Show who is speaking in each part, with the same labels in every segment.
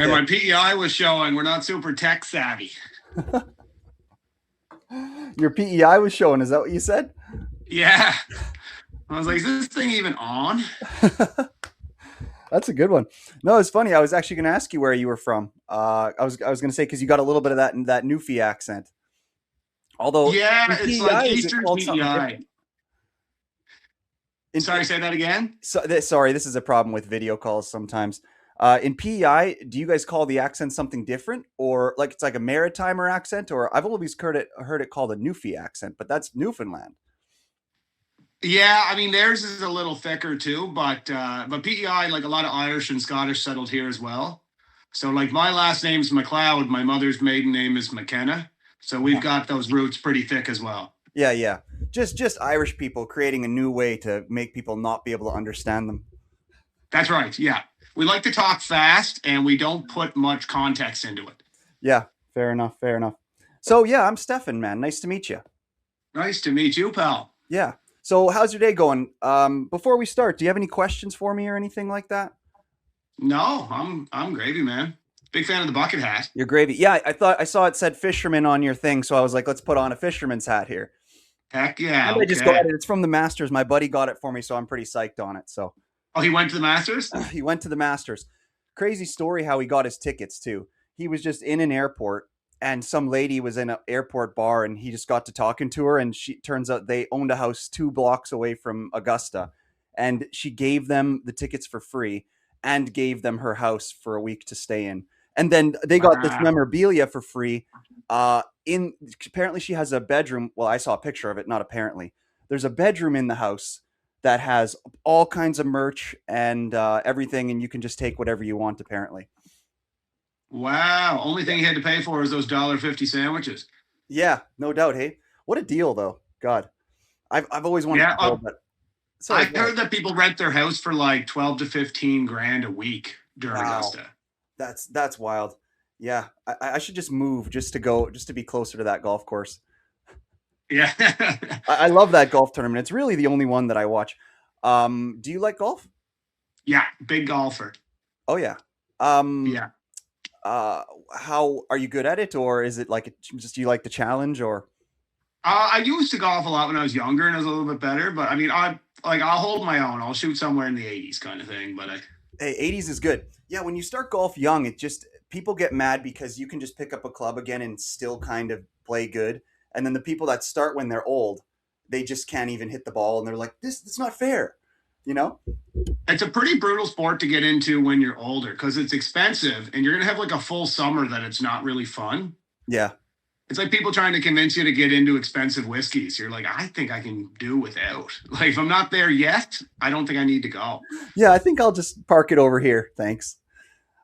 Speaker 1: And my PEI was showing we're not super tech savvy.
Speaker 2: Your PEI was showing. Is that what you said?
Speaker 1: Yeah. I was like, is this thing even on?
Speaker 2: That's a good one. No, it's funny. I was actually going to ask you where you were from. I was going to say because you got a little bit of that Newfie accent. Although in
Speaker 1: Yeah, it's like
Speaker 2: PEI, is it
Speaker 1: Eastern
Speaker 2: called something
Speaker 1: PEI.
Speaker 2: different?
Speaker 1: Sorry, say that again.
Speaker 2: Sorry, this is a problem with video calls sometimes. In PEI, do you guys call the accent something different, or like it's like a Maritimer accent, or I've always heard it called a Newfie accent, but that's Newfoundland.
Speaker 1: Yeah, I mean theirs is a little thicker too, but PEI, like a lot of Irish and Scottish settled here as well. So like my last name's Macleod, my mother's maiden name is McKenna. So we've got those roots pretty thick as well.
Speaker 2: Yeah, yeah. Just Irish people creating a new way to make people not be able to understand them.
Speaker 1: That's right. Yeah. We like to talk fast and we don't put much context into it.
Speaker 2: Yeah, fair enough, fair enough. So yeah, I'm Stefan, man. Nice to meet you.
Speaker 1: Nice to meet you, pal.
Speaker 2: Yeah. So how's your day going? Before we start, do you have any questions for me or anything like that?
Speaker 1: No, I'm gravy, man. Big fan of the bucket hat.
Speaker 2: Your gravy. Yeah, I thought I saw it said fisherman on your thing, so I was like, let's put on a fisherman's hat here.
Speaker 1: Heck yeah.
Speaker 2: And I just got
Speaker 1: Okay.
Speaker 2: it. It's from the Masters. My buddy got it for me, so I'm pretty psyched on it. So
Speaker 1: Oh, he went to the Masters?
Speaker 2: he went to the Masters. Crazy story how he got his tickets too. He was just in an airport and some lady was in an airport bar and he just got to talking to her and she turns out they owned a house 2 blocks away from Augusta and she gave them the tickets for free and gave them her house for a week to stay in. And then they got this
Speaker 1: Wow.
Speaker 2: memorabilia for free. In apparently she has a bedroom. Well, I saw a picture of it, not apparently. There's a bedroom in the house that has all kinds of merch and everything, and you can just take whatever you want. Apparently,
Speaker 1: Wow. Only thing he had to pay for is those $1.50 sandwiches.
Speaker 2: yeah, no doubt. Hey, what a deal, though. God, I've always wanted to
Speaker 1: Yeah.
Speaker 2: go, but sorry.
Speaker 1: I've
Speaker 2: Go ahead.
Speaker 1: heard that people rent their house for like 12 to 15 grand a week during
Speaker 2: Wow,
Speaker 1: Augusta.
Speaker 2: that's wild. Yeah, I should just move just to be closer to that golf course.
Speaker 1: Yeah.
Speaker 2: I love that golf tournament. It's really the only one that I watch. Do you like golf?
Speaker 1: Yeah. Big golfer.
Speaker 2: Oh yeah. Um,
Speaker 1: Yeah.
Speaker 2: uh, how are you good at it, or is it like just you like the challenge, or
Speaker 1: I used to golf a lot when I was younger and I was a little bit better, but I mean, I'll hold my own. I'll shoot somewhere in the 80s kind of thing. But
Speaker 2: hey, 80s is good. Yeah, when you start golf young, it just people get mad because you can just pick up a club again and still kind of play good. And then the people that start when they're old, they just can't even hit the ball and they're like, this it's not fair, you know?
Speaker 1: it's a pretty brutal sport to get into when you're older because it's expensive and you're going to have like a full summer that it's not really fun.
Speaker 2: Yeah.
Speaker 1: It's like people trying to convince you to get into expensive whiskeys. You're like, I think I can do without. Like, if I'm not there yet, I don't think I need to go.
Speaker 2: Yeah, I think I'll just park it over here. Thanks.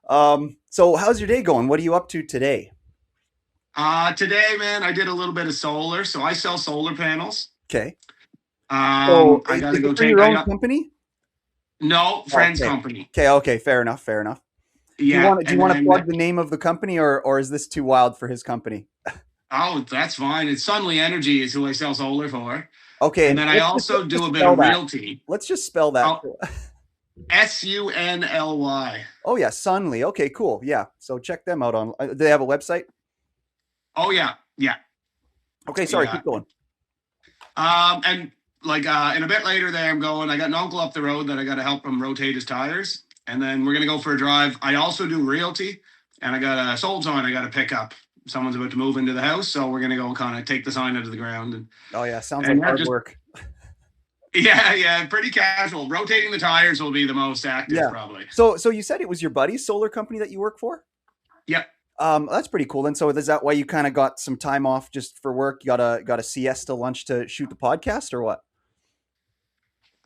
Speaker 2: So how's your day going? What are you up to today?
Speaker 1: Today, man, I did a little bit of solar. So I sell solar panels.
Speaker 2: Okay. So
Speaker 1: I got to
Speaker 2: is
Speaker 1: go
Speaker 2: it for
Speaker 1: take,
Speaker 2: your
Speaker 1: I
Speaker 2: own
Speaker 1: got,
Speaker 2: company?
Speaker 1: no, friend's
Speaker 2: Okay.
Speaker 1: company.
Speaker 2: Okay, okay, fair enough, fair enough.
Speaker 1: Yeah.
Speaker 2: Do you
Speaker 1: And
Speaker 2: want to
Speaker 1: then,
Speaker 2: plug the name of the company or is this too wild for his company?
Speaker 1: oh, that's fine. It's Sunly Energy is who I sell solar for.
Speaker 2: Okay,
Speaker 1: And
Speaker 2: and
Speaker 1: then I also do
Speaker 2: just
Speaker 1: a bit
Speaker 2: spell
Speaker 1: of
Speaker 2: that.
Speaker 1: realty.
Speaker 2: Let's just spell that.
Speaker 1: Oh, Sunly.
Speaker 2: Oh yeah, Sunly. Okay, cool. Yeah. So check them out on. Do they have a website?
Speaker 1: Oh, yeah. Yeah.
Speaker 2: Okay, sorry,
Speaker 1: Yeah.
Speaker 2: keep going.
Speaker 1: And like in a bit later there, I got an uncle up the road that I got to help him rotate his tires. And then we're going to go for a drive. I also do realty and I got a sold sign I got to pick up. Someone's about to move into the house. So we're going to go kind of take the sign out of the ground.
Speaker 2: Oh yeah, sounds
Speaker 1: And
Speaker 2: like
Speaker 1: yeah,
Speaker 2: hard
Speaker 1: just,
Speaker 2: work.
Speaker 1: yeah, yeah, pretty casual. Rotating the tires will be the most active
Speaker 2: Yeah.
Speaker 1: probably.
Speaker 2: So you said it was your buddy's solar company that you work for?
Speaker 1: Yep.
Speaker 2: That's pretty cool. Then so is that why you kind of got some time off just for work? You got a siesta lunch to shoot the podcast or what?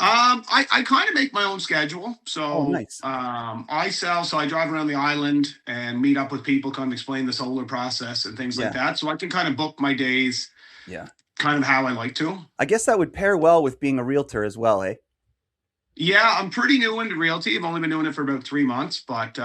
Speaker 1: I kind of make my own schedule.
Speaker 2: Oh,
Speaker 1: So
Speaker 2: nice.
Speaker 1: so I drive around the island and meet up with people, kind of explain the solar process and things like
Speaker 2: Yeah.
Speaker 1: that. So I can kind of book my days
Speaker 2: Yeah.
Speaker 1: kind of how I like to.
Speaker 2: I guess that would pair well with being a realtor as well, eh?
Speaker 1: Yeah, I'm pretty new into realty. I've only been doing it for about 3 months, but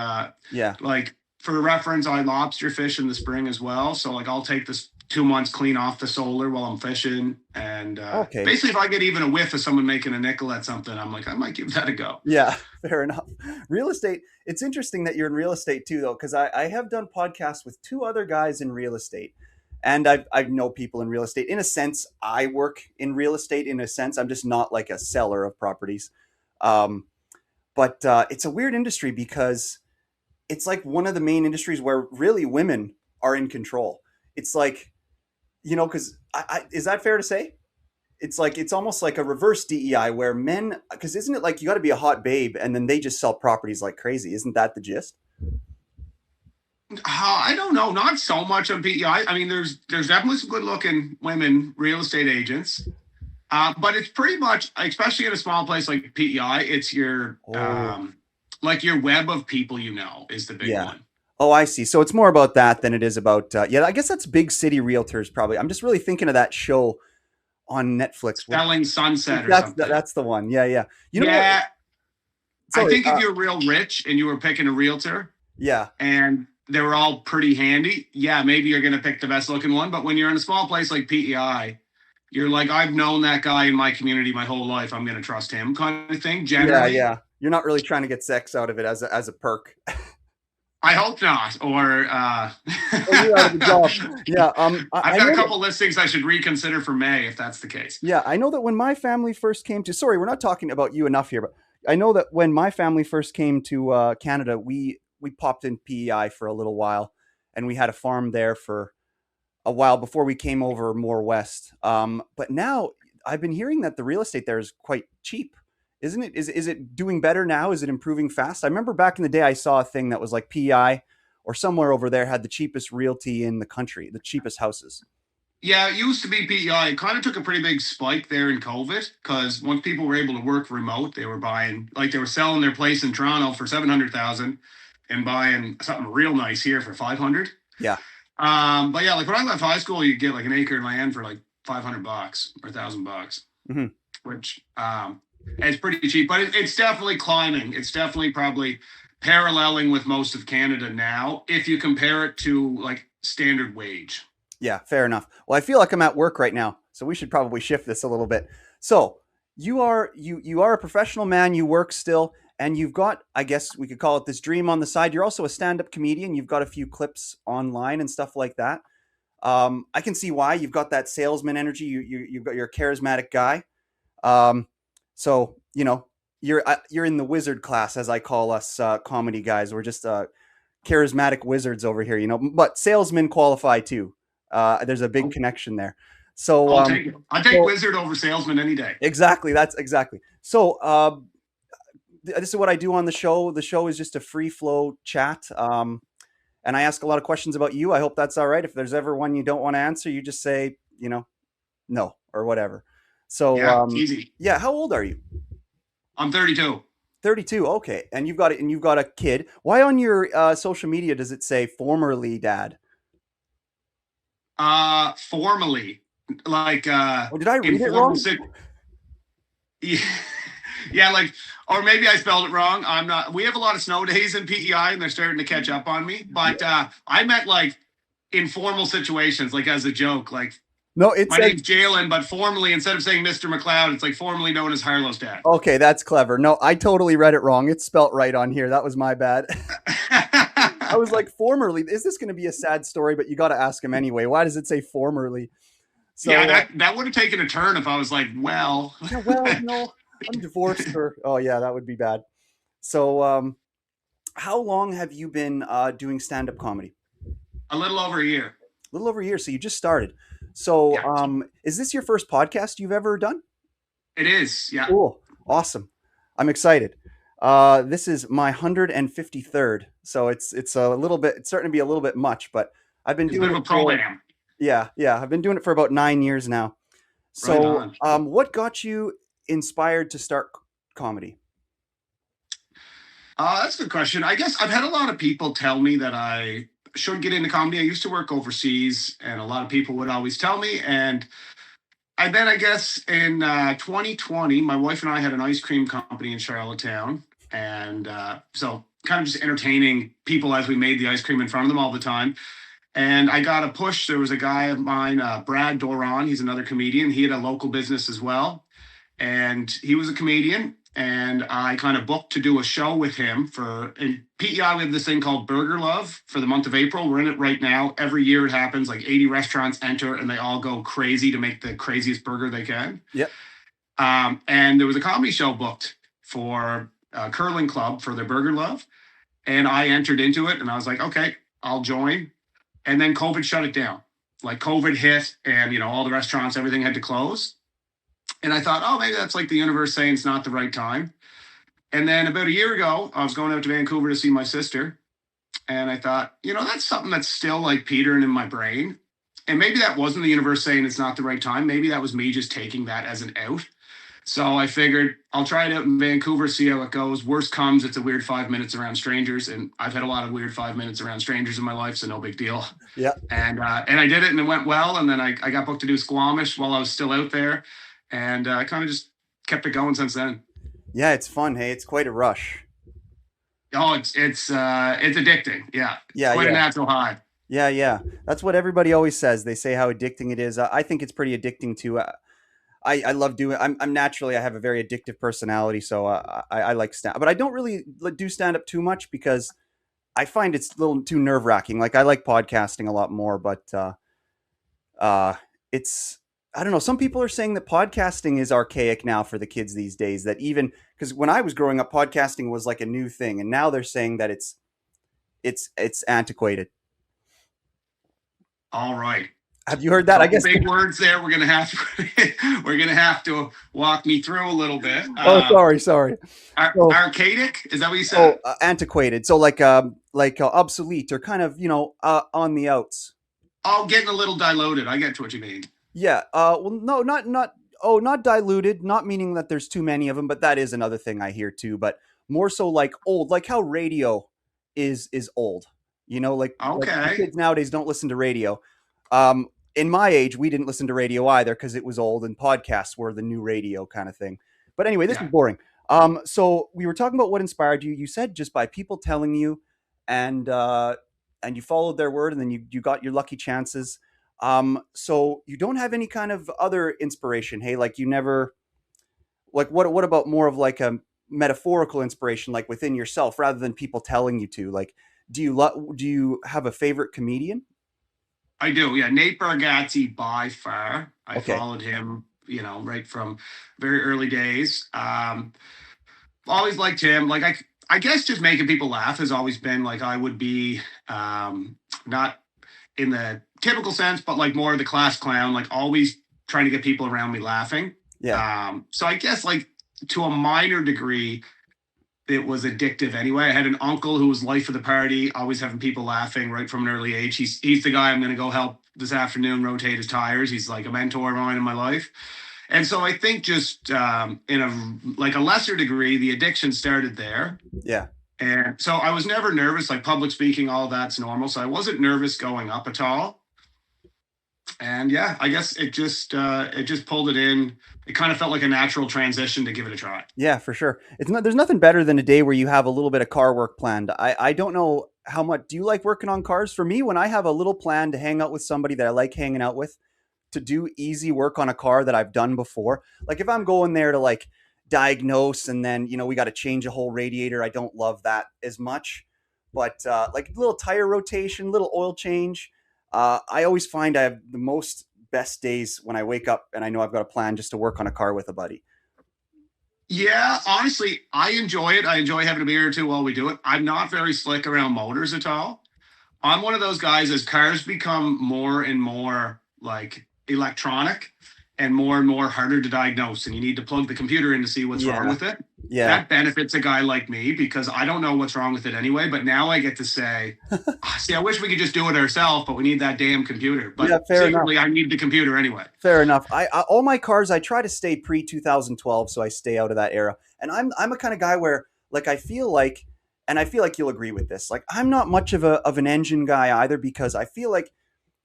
Speaker 2: Yeah.
Speaker 1: like for reference, I lobster fish in the spring as well. So like I'll take this 2 months clean off the solar while I'm fishing. And
Speaker 2: Okay.
Speaker 1: basically, if I get even a whiff of someone making a nickel at something, I'm like, I might give that a go.
Speaker 2: Yeah, fair enough. Real estate. It's interesting that you're in real estate too, though, because I have done podcasts with two other guys in real estate, and I know people in real estate. In a sense, I work in real estate. In a sense, I'm just not like a seller of properties. Um, but it's a weird industry because it's like one of the main industries where really women are in control. It's like, because is that fair to say? It's like it's almost like a reverse DEI where men, because isn't it like you got to be a hot babe and then they just sell properties like crazy? Isn't that the gist?
Speaker 1: I don't know, not so much on PEI. I mean, there's definitely some good looking women real estate agents, but it's pretty much, especially in a small place like PEI, it's your
Speaker 2: Oh,
Speaker 1: like your web of people is the big
Speaker 2: yeah.
Speaker 1: one.
Speaker 2: Oh, I see. So it's more about that than it is about yeah. I guess that's big city realtors probably. I'm just really thinking of that show on Netflix.
Speaker 1: Selling Sunset or
Speaker 2: That's
Speaker 1: something.
Speaker 2: that's the one. Yeah, yeah. You know what?
Speaker 1: Yeah, I
Speaker 2: Sorry.
Speaker 1: think if you're real rich and you were picking a realtor
Speaker 2: Yeah,
Speaker 1: and they were all pretty handy, yeah, maybe you're going to pick the best looking one. But when you're in a small place like PEI, you're like, I've known that guy in my community my whole life. I'm going to trust him, kind of thing.
Speaker 2: yeah,
Speaker 1: Generally,
Speaker 2: yeah. You're not really trying to get sex out of it as a perk.
Speaker 1: I hope not. Or
Speaker 2: Oh, you're out of a job. Yeah.
Speaker 1: I've
Speaker 2: I
Speaker 1: got a
Speaker 2: know that.
Speaker 1: couple listings I should reconsider for May if that's the case.
Speaker 2: Yeah, I know that when my family first came to. Sorry, we're not talking about you enough here, but I know that when my family first came to Canada, we popped in PEI for a little while, and we had a farm there for a while before we came over more west. But now I've been hearing that the real estate there is quite cheap, isn't it? Is it doing better now? Is it improving fast? I remember back in the day I saw a thing that was like PEI or somewhere over there had the cheapest realty in the country, the cheapest houses.
Speaker 1: Yeah, it used to be PEI. It kind of took a pretty big spike there in COVID because once people were able to work remote, they were buying, like they were selling their place in Toronto for 700,000 and buying something real nice here for 500.
Speaker 2: Yeah.
Speaker 1: But yeah, like when I left high school, you get like an acre of land for like $500 or $1,000,
Speaker 2: Hmm.
Speaker 1: which it's pretty cheap. But it's definitely climbing. It's definitely probably paralleling with most of Canada now if you compare it to like standard wage.
Speaker 2: Yeah, fair enough. Well, I feel like I'm at work right now, so we should probably shift this a little bit. So you are a professional man. You work still, and you've got, I guess we could call it this dream on the side. You're also a stand-up comedian. You've got a few clips online and stuff like that. I can see why you've got that salesman energy. You're a charismatic guy. Um, so you're in the wizard class, as I call us comedy guys. We're just charismatic wizards over here, but salesmen qualify too. There's a big
Speaker 1: I'll,
Speaker 2: connection there. So,
Speaker 1: I'll take it. I take
Speaker 2: so
Speaker 1: wizard over salesman any day.
Speaker 2: exactly, that's exactly. So, this is what I do on the show. The show is just a free flow chat. And I ask a lot of questions about you. I hope that's all right. If there's ever one you don't want to answer, you just say, no or whatever. So,
Speaker 1: Yeah, easy.
Speaker 2: yeah, how old are you?
Speaker 1: I'm 32.
Speaker 2: 32. Okay. And you've got a kid. Why on your social media does it say formerly dad?
Speaker 1: Formally, like
Speaker 2: Oh, did I read it
Speaker 1: informal
Speaker 2: wrong?
Speaker 1: sit. Yeah, yeah, like, or maybe I spelled it wrong. I'm not. We have a lot of snow days in PEI, and they're starting to catch up on me. But I meant like informal situations, like as a joke. Like
Speaker 2: No, it
Speaker 1: my
Speaker 2: says
Speaker 1: name's Jalen, but formally, instead of saying Mr. Macleod, it's like formerly known as Harlow's dad.
Speaker 2: okay, that's clever. No, I totally read it wrong. It's spelt right on here. That was my bad. I was like, formerly, is this going to be a sad story? But you got to ask him anyway. Why does it say formerly?
Speaker 1: Yeah,
Speaker 2: So,
Speaker 1: that would have taken a turn if I was like, well,
Speaker 2: yeah, well, I'm divorced, or oh yeah, that would be bad. So, how long have you been doing stand up comedy?
Speaker 1: a little over a year.
Speaker 2: A little over a year. So you just started. So,
Speaker 1: Yeah,
Speaker 2: is this your first podcast you've ever done?
Speaker 1: it is. Yeah,
Speaker 2: Cool. Awesome. I'm excited. This is my 153rd. So it's a little bit, it's starting to be a little bit much, but I've been
Speaker 1: it's a
Speaker 2: doing
Speaker 1: bit of
Speaker 2: it
Speaker 1: a pro
Speaker 2: for,
Speaker 1: am.
Speaker 2: yeah, yeah, I've been doing it for about 9 years now.
Speaker 1: Right
Speaker 2: So,
Speaker 1: on.
Speaker 2: what got you inspired to start comedy?
Speaker 1: That's a good question. I guess I've had a lot of people tell me that I should get into comedy. I used to work overseas, and a lot of people would always tell me. And then I guess in 2020, my wife and I had an ice cream company in Charlottetown, and so kind of just entertaining people as we made the ice cream in front of them all the time. And I got a push. There was a guy of mine, Brad Doron. He's another comedian. He had a local business as well, and he was a comedian. And I kind of booked to do a show with him for in PEI. We have this thing called Burger Love for the month of April. We're in it right now. Every year it happens. Like 80 restaurants enter, and they all go crazy to make the craziest burger they can.
Speaker 2: Yep.
Speaker 1: And there was a comedy show booked for a curling club for their Burger Love, and I entered into it, and I was like, okay, I'll join. And then COVID shut it down. Like COVID hit, and all the restaurants, everything had to close. And I thought, oh, maybe that's like the universe saying it's not the right time. And then about a year ago, I was going out to Vancouver to see my sister. And I thought, that's something that's still like petering in my brain. And maybe that wasn't the universe saying it's not the right time. Maybe that was me just taking that as an out. So I figured I'll try it out in Vancouver, see how it goes. Worst comes, it's a weird 5 minutes around strangers. And I've had a lot of weird 5 minutes around strangers in my life, so no big deal.
Speaker 2: Yeah.
Speaker 1: And I did it, and it went well. And then I got booked to do Squamish while I was still out there. And I kind of just kept it going since then.
Speaker 2: Yeah, it's fun. Hey, it's quite a rush.
Speaker 1: Oh, it's addicting. Yeah.
Speaker 2: Yeah,
Speaker 1: Quite a
Speaker 2: yeah.
Speaker 1: natural high.
Speaker 2: Yeah, yeah. That's what everybody always says. They say how addicting it is. I think it's pretty addicting too. I love doing. I'm naturally. I have a very addictive personality, so I like stand. But I don't really do stand up too much because I find it's a little too nerve wracking. Like I like podcasting a lot more, but it's I don't know. Some people are saying that podcasting is archaic now for the kids these days. That even because when I was growing up, podcasting was like a new thing, and now they're saying that it's antiquated.
Speaker 1: All right.
Speaker 2: Have you heard that? I guess.
Speaker 1: Big words there. We're gonna have to walk me through a little bit.
Speaker 2: Oh, sorry. So,
Speaker 1: archaic? Is that what you said?
Speaker 2: Antiquated. So like obsolete or kind of on the outs.
Speaker 1: Oh, getting a little diluted. I get to what you mean.
Speaker 2: Yeah. Well, no, not diluted. Not meaning that there's too many of them, but that is another thing I hear too. But more so like old, like how radio is old. Like,
Speaker 1: okay.
Speaker 2: Like kids nowadays don't listen to radio. In my age, we didn't listen to radio either because it was old, and podcasts were the new radio kind of thing. But anyway, this is boring. So we were talking about what inspired you. You said just by people telling you, and you followed their word, and then you got your lucky chances. So you don't have any kind of other inspiration, hey? Like you never, like what about more of like a metaphorical inspiration, like within yourself, rather than people telling you to? Like, do you have a favorite comedian?
Speaker 1: I do, yeah. Nate Bargatze by far. I
Speaker 2: Okay.
Speaker 1: followed him, right from very early days. Always liked him. Like I guess just making people laugh has always been like I would be not in the typical sense, but like more of the class clown, like always trying to get people around me laughing.
Speaker 2: Yeah.
Speaker 1: So I guess like to a minor degree, it was addictive anyway. I had an uncle who was life of the party, always having people laughing right from an early age. He's the guy I'm going to go help this afternoon rotate his tires. He's like a mentor of mine in my life. And so I think just in a lesser degree, the addiction started there.
Speaker 2: Yeah.
Speaker 1: And so I was never nervous, like public speaking, all that's normal. So I wasn't nervous going up at all. And yeah, I guess it just pulled it in. It kind of felt like a natural transition to give it a try.
Speaker 2: Yeah, for sure. There's nothing better than a day where you have a little bit of car work planned. I don't know how much do you like working on cars? For me, when I have a little plan to hang out with somebody that I like hanging out with, to do easy work on a car that I've done before. Like if I'm going there to like diagnose and then, we got to change a whole radiator, I don't love that as much. But like a little tire rotation, little oil change, I always find I have the most best days when I wake up and I know I've got a plan just to work on a car with a buddy.
Speaker 1: Yeah, honestly, I enjoy it. I enjoy having a beer or two while we do it. I'm not very slick around motors at all. I'm one of those guys as cars become more and more like electronic and more harder to diagnose, and you need to plug the computer in to see what's wrong with it.
Speaker 2: Yeah.
Speaker 1: That benefits a guy like me because I don't know what's wrong with it anyway, but now I get to say, see, I wish we could just do it ourselves, but we need that damn computer. But yeah, secretly, enough. I need the computer anyway.
Speaker 2: Fair enough. I all my cars, I try to stay pre 2012, so I stay out of that era. And I'm a kind of guy where like I feel like you'll agree with this. Like I'm not much of an engine guy either because I feel like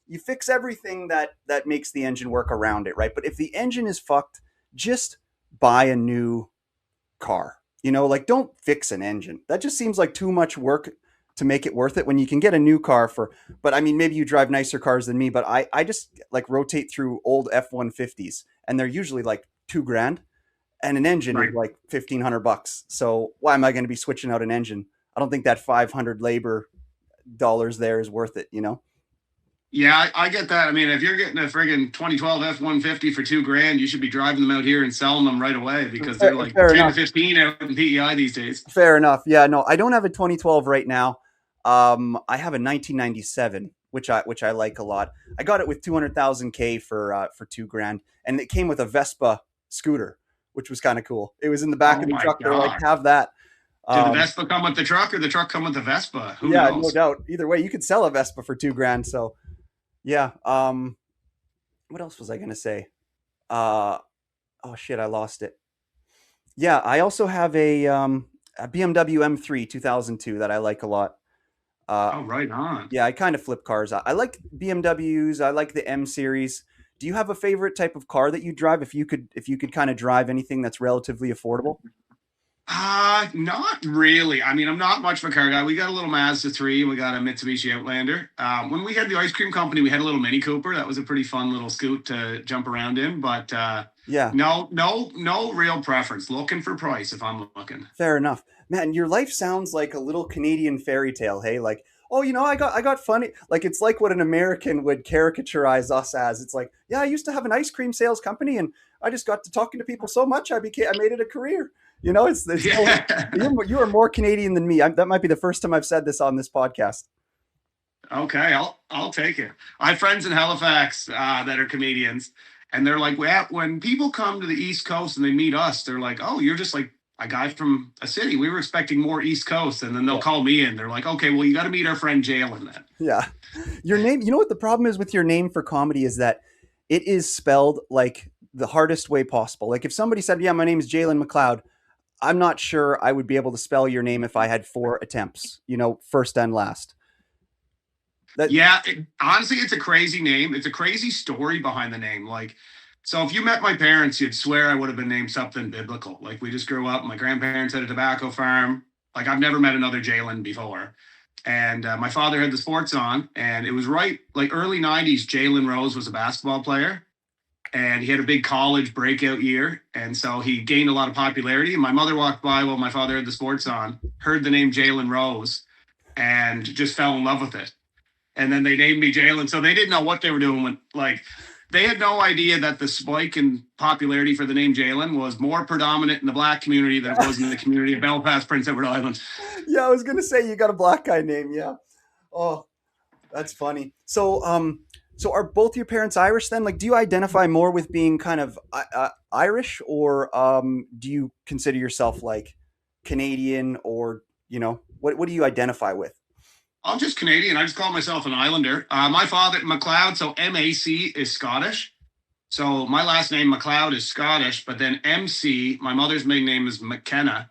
Speaker 2: you fix everything that makes the engine work around it, right? But if the engine is fucked, just buy a new car. Like don't fix an engine. That just seems like too much work to make it worth it when you can get a new car for. But I mean, maybe you drive nicer cars than me, but I just like rotate through old F-150s, and they're usually like 2 grand, and an engine is
Speaker 1: Right.
Speaker 2: like $1,500. So why am I going to be switching out an engine? I don't think that 500 labor dollars there is worth it, you know?
Speaker 1: Yeah, I get that. I mean, if you're getting a friggin' 2012 F-150 for 2 grand, you should be driving them out here and selling them right away because they're like
Speaker 2: Fair
Speaker 1: 10 to
Speaker 2: enough.
Speaker 1: 15 out in PEI these days.
Speaker 2: Fair enough. Yeah, no, I don't have a 2012 right now. I have a 1997, which I like a lot. I got it with 200,000 K for 2 grand, and it came with a Vespa scooter, which was kind of cool. It was in the back
Speaker 1: Oh
Speaker 2: of the
Speaker 1: my
Speaker 2: truck. They're like,
Speaker 1: God.
Speaker 2: have that.
Speaker 1: Did the
Speaker 2: Um,
Speaker 1: Vespa come with the truck or the truck come with the Vespa? Who
Speaker 2: yeah, no
Speaker 1: knows?
Speaker 2: doubt. Either way, you could sell a Vespa for 2 grand. So yeah. What else was I gonna say? Uh, oh shit, I lost it. Yeah, I also have a BMW M3 2002 that I like a lot. Uh,
Speaker 1: Oh, right on.
Speaker 2: yeah, I kind of flip cars. I like BMWs. I like the M series. Do you have a favorite type of car that you drive? If you could kind of drive anything that's relatively affordable?
Speaker 1: Not really. I mean, I'm not much of a car guy. We got a little Mazda 3 and we got a Mitsubishi Outlander. When we had the ice cream company, we had a little Mini Cooper. That was a pretty fun little scoot to jump around in. But
Speaker 2: Yeah,
Speaker 1: no real preference. Looking for price if I'm looking.
Speaker 2: fair enough. Man, your life sounds like a little Canadian fairy tale. Hey, like, oh, I got funny. Like it's like what an American would caricaturize us as. It's like, yeah, I used to have an ice cream sales company, and I just got to talking to people so much, I made it a career. It's no,
Speaker 1: Yeah.
Speaker 2: you are more Canadian than me. That might be the first time I've said this on this podcast.
Speaker 1: Okay, I'll take it. I have friends in Halifax that are comedians, and they're like, well, when people come to the East Coast and they meet us, they're like, oh, you're just like a guy from a city. We were expecting more East Coast, and then they'll
Speaker 2: Yeah.
Speaker 1: call me in. They're like, okay, well, you got to meet our friend Jalen then.
Speaker 2: Yeah. Your name, you know what the problem is with your name for comedy is that it is spelled like the hardest way possible. Like if somebody said, "Yeah, my name is Jalen Macleod," I'm not sure I would be able to spell your name if I had 4 attempts, first and last. That
Speaker 1: Yeah, honestly, it's a crazy name. It's a crazy story behind the name. Like, so if you met my parents, you'd swear I would have been named something biblical. Like, we just grew up. My grandparents had a tobacco farm. Like, I've never met another Jalen before. And my father had the sports on, and it was right like early '90s. Jalen Rose was a basketball player, and he had a big college breakout year, and so he gained a lot of popularity. And my mother walked by while my father had the sports on, heard the name Jalen Rose, and just fell in love with it, and then they named me Jalen. So they didn't know what they were doing. They had no idea that the spike in popularity for the name Jalen was more predominant in the black community than it was in the community of Belfast, Prince Edward Island.
Speaker 2: Yeah, I was gonna say you got a black guy name. Yeah. Oh, that's funny. So are both your parents Irish then? Like, do you identify more with being kind of Irish, or do you consider yourself like Canadian, or what do you identify with?
Speaker 1: I'm just Canadian. I just call myself an Islander. My father, Macleod, so MAC is Scottish. So my last name, Macleod, is Scottish, but then MC, my mother's maiden name is McKenna.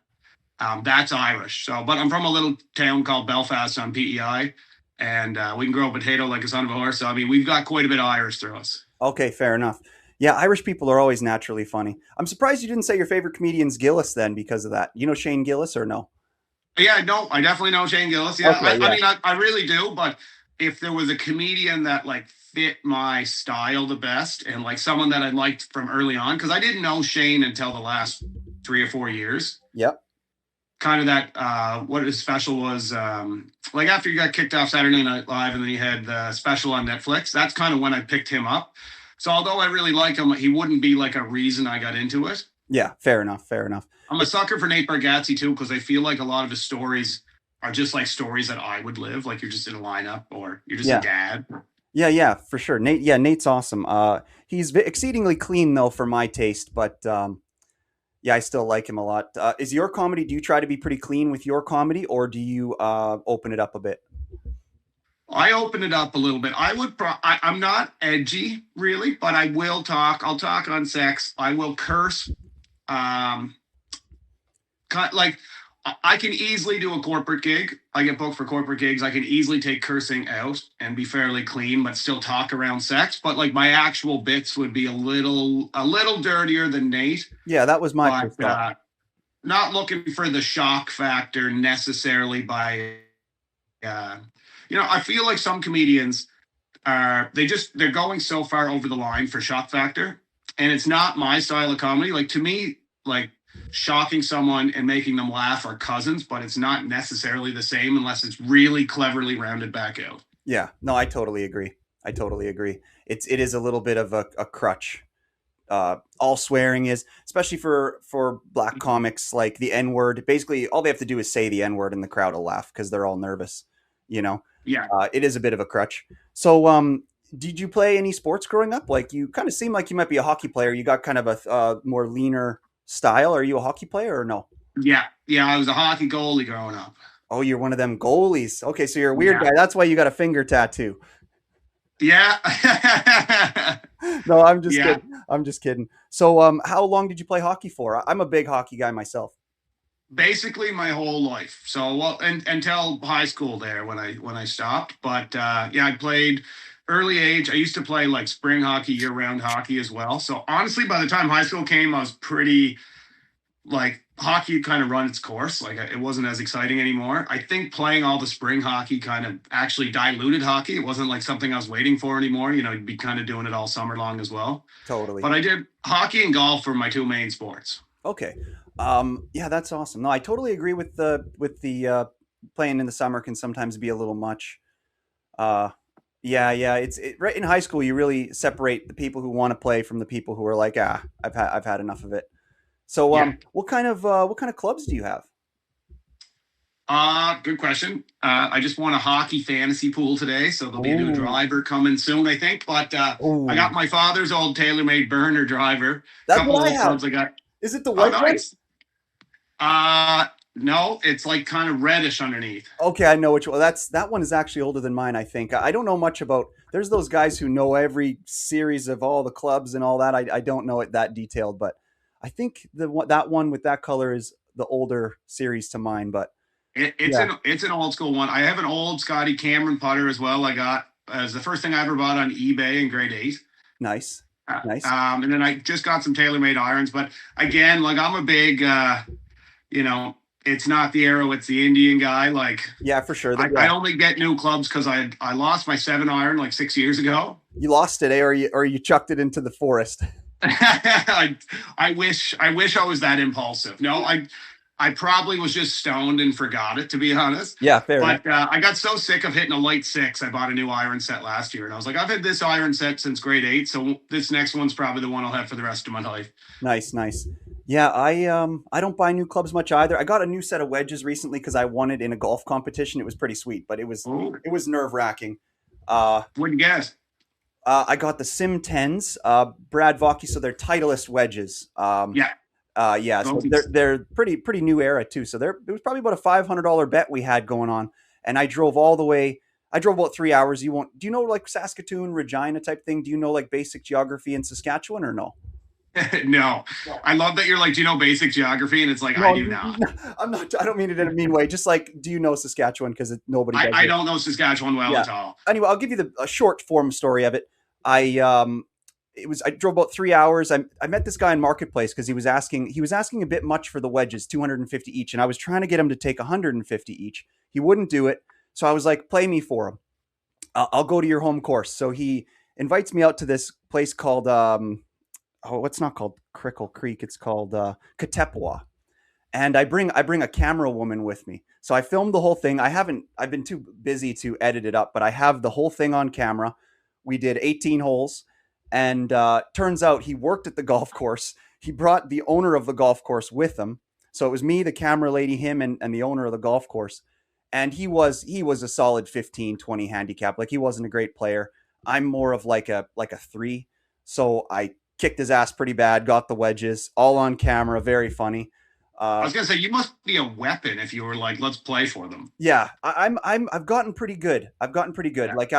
Speaker 1: That's Irish. So, but I'm from a little town called Belfast on PEI, and we can grow a potato like a son of a horse. So, I mean, we've got quite a bit of Irish through us.
Speaker 2: Okay, fair enough. Yeah, Irish people are always naturally funny. I'm surprised you didn't say your favorite comedian's Gillis then because of that. You know Shane Gillis or no?
Speaker 1: Yeah, no, I definitely know Shane Gillis. Yeah,
Speaker 2: Okay,
Speaker 1: I
Speaker 2: yeah.
Speaker 1: mean, I really do. But if there was a comedian that like fit my style the best and like someone that I liked from early on, because I didn't know Shane until the last 3 or 4 years.
Speaker 2: Yep.
Speaker 1: Kind of that, what his special was, like after he got kicked off Saturday Night Live and then he had the special on Netflix. That's kind of when I picked him up. So although I really liked him, he wouldn't be like a reason I got into it.
Speaker 2: Yeah, fair enough. Fair enough.
Speaker 1: I'm a sucker for Nate Bargatze too, because I feel like a lot of his stories are just like stories that I would live. Like you're just in a lineup or you're just a
Speaker 2: Yeah.
Speaker 1: dad.
Speaker 2: Yeah, for sure. Nate's awesome. He's exceedingly clean though for my taste, but yeah, I still like him a lot. Is your comedy? Do you try to be pretty clean with your comedy, or do you open it up a bit?
Speaker 1: I open it up a little bit. I'm not edgy really, but I will talk. I'll talk on sex. I will curse. Um, like I can easily do a corporate gig. I get booked for corporate gigs. I can easily take cursing out and be fairly clean, but still talk around sex. But like my actual bits would be a little dirtier than Nate.
Speaker 2: Yeah, that was my
Speaker 1: But
Speaker 2: first thought.
Speaker 1: not looking for the shock factor necessarily by Yeah. I feel like some comedians they're going so far over the line for shock factor, and it's not my style of comedy. Like to me, like shocking someone and making them laugh are cousins, but it's not necessarily the same unless it's really cleverly rounded back out.
Speaker 2: Yeah, no, I totally agree. I totally agree. It is a little bit of a crutch. All swearing is, especially for black comics, like the N word. Basically, all they have to do is say the N word, and the crowd will laugh because they're all nervous. You know,
Speaker 1: Yeah.
Speaker 2: it is a bit of a crutch. So, did you play any sports growing up? Like, you kind of seem like you might be a hockey player. You got kind of a more leaner style. Are you a hockey player or no?
Speaker 1: Yeah. Yeah. I was a hockey goalie growing up.
Speaker 2: Oh, you're one of them goalies. Okay, so you're a weird
Speaker 1: Yeah.
Speaker 2: guy. That's why you got a finger tattoo.
Speaker 1: Yeah.
Speaker 2: No, I'm just
Speaker 1: Yeah.
Speaker 2: kidding. I'm just kidding. So, how long did you play hockey for? I'm a big hockey guy myself.
Speaker 1: Basically my whole life. So well, until high school there when I stopped. But yeah, I played early age. I used to play like spring hockey, year round hockey as well. So honestly, by the time high school came, I was pretty like hockey had kind of run its course. Like it wasn't as exciting anymore. I think playing all the spring hockey kind of actually diluted hockey. It wasn't like something I was waiting for anymore. You'd be kind of doing it all summer long as well.
Speaker 2: Totally.
Speaker 1: But I did hockey and golf for my two main sports.
Speaker 2: Okay. Yeah, that's awesome. No, I totally agree with the playing in the summer can sometimes be a little much. Uh, yeah. Right in high school. You really separate the people who want to play from the people who are like, I've had enough of it. So,
Speaker 1: Yeah.
Speaker 2: what kind of clubs do you have?
Speaker 1: Good question. I just won a hockey fantasy pool today, so there'll be a new
Speaker 2: Oh,
Speaker 1: driver coming soon, I think. But I got
Speaker 2: oh,
Speaker 1: my father's old TaylorMade burner driver.
Speaker 2: that's
Speaker 1: Couple
Speaker 2: what I
Speaker 1: old
Speaker 2: have.
Speaker 1: clubs I got.
Speaker 2: Is it the
Speaker 1: Oh,
Speaker 2: white one?
Speaker 1: nice. No, it's like kind of reddish underneath.
Speaker 2: Okay, I know which one. That one is actually older than mine. I think I don't know much about. There's those guys who know every series of all the clubs and all that. I don't know it that detailed, but I think that one with that color is the older series to mine. But
Speaker 1: It's
Speaker 2: yeah,
Speaker 1: an old school one. I have an old Scotty Cameron putter as well. I got as the first thing I ever bought on eBay in grade eight.
Speaker 2: nice, nice.
Speaker 1: And then I just got some TaylorMade irons. But again, like I'm a big, you know, it's not the arrow, it's the Indian guy. Like
Speaker 2: Yeah, for sure.
Speaker 1: I
Speaker 2: Yeah,
Speaker 1: only get new clubs because I lost my 7 iron like 6 years ago.
Speaker 2: you lost it, or you chucked it into the forest.
Speaker 1: I wish I was that impulsive. No, I probably was just stoned and forgot it, to be honest.
Speaker 2: Yeah, fair enough.
Speaker 1: But I got so sick of hitting a light six, I bought a new iron set last year, and I was like, I've had this iron set since grade eight, so this next one's probably the one I'll have for the rest of my life.
Speaker 2: Nice, nice. Yeah, I don't buy new clubs much either. I got a new set of wedges recently because I won it in a golf competition. It was pretty sweet, but it was
Speaker 1: Oh,
Speaker 2: it was nerve wracking. Uh,
Speaker 1: wouldn't guess.
Speaker 2: I got the Sim 10s, Brad Vokey, so they're Titleist wedges.
Speaker 1: Yeah,
Speaker 2: Yeah, so they're
Speaker 1: Vokies.
Speaker 2: they're pretty new era too. So it was probably about a $500 bet we had going on, and I drove all the way. I drove about 3 hours. You won't? Do you know like Saskatoon, Regina type thing? Do you know like basic geography in Saskatchewan or no?
Speaker 1: No, I love that you're like, do you know basic geography? And it's like, I
Speaker 2: No,
Speaker 1: do not.
Speaker 2: I'm not. I don't mean it in a mean way. Just like, do you know Saskatchewan? Because nobody
Speaker 1: I,
Speaker 2: does
Speaker 1: I
Speaker 2: it.
Speaker 1: don't know Saskatchewan well
Speaker 2: Yeah.
Speaker 1: at all.
Speaker 2: Anyway, I'll give you a short form story of it. I drove about 3 hours. I met this guy in Marketplace because he was asking a bit much for the wedges, 250 each, and I was trying to get him to take 150 each. He wouldn't do it, so I was like, play me for him. I'll go to your home course. So he invites me out to this place called it's not called Crickle Creek. It's called Katepwa, and I bring a camera woman with me. So I filmed the whole thing. I've been too busy to edit it up, but I have the whole thing on camera. We did 18 holes, and turns out he worked at the golf course. He brought the owner of the golf course with him. So it was me, the camera lady, him, and the owner of the golf course. And he was a solid 15, 20 handicap. Like he wasn't a great player. I'm more of like a three. So I kicked his ass pretty bad, got the wedges, all on camera, very funny.
Speaker 1: I
Speaker 2: Uh,
Speaker 1: was gonna say you must be a weapon if you were like, let's play for them.
Speaker 2: yeah, I've gotten pretty good. I've gotten pretty good.
Speaker 1: Yeah.
Speaker 2: Like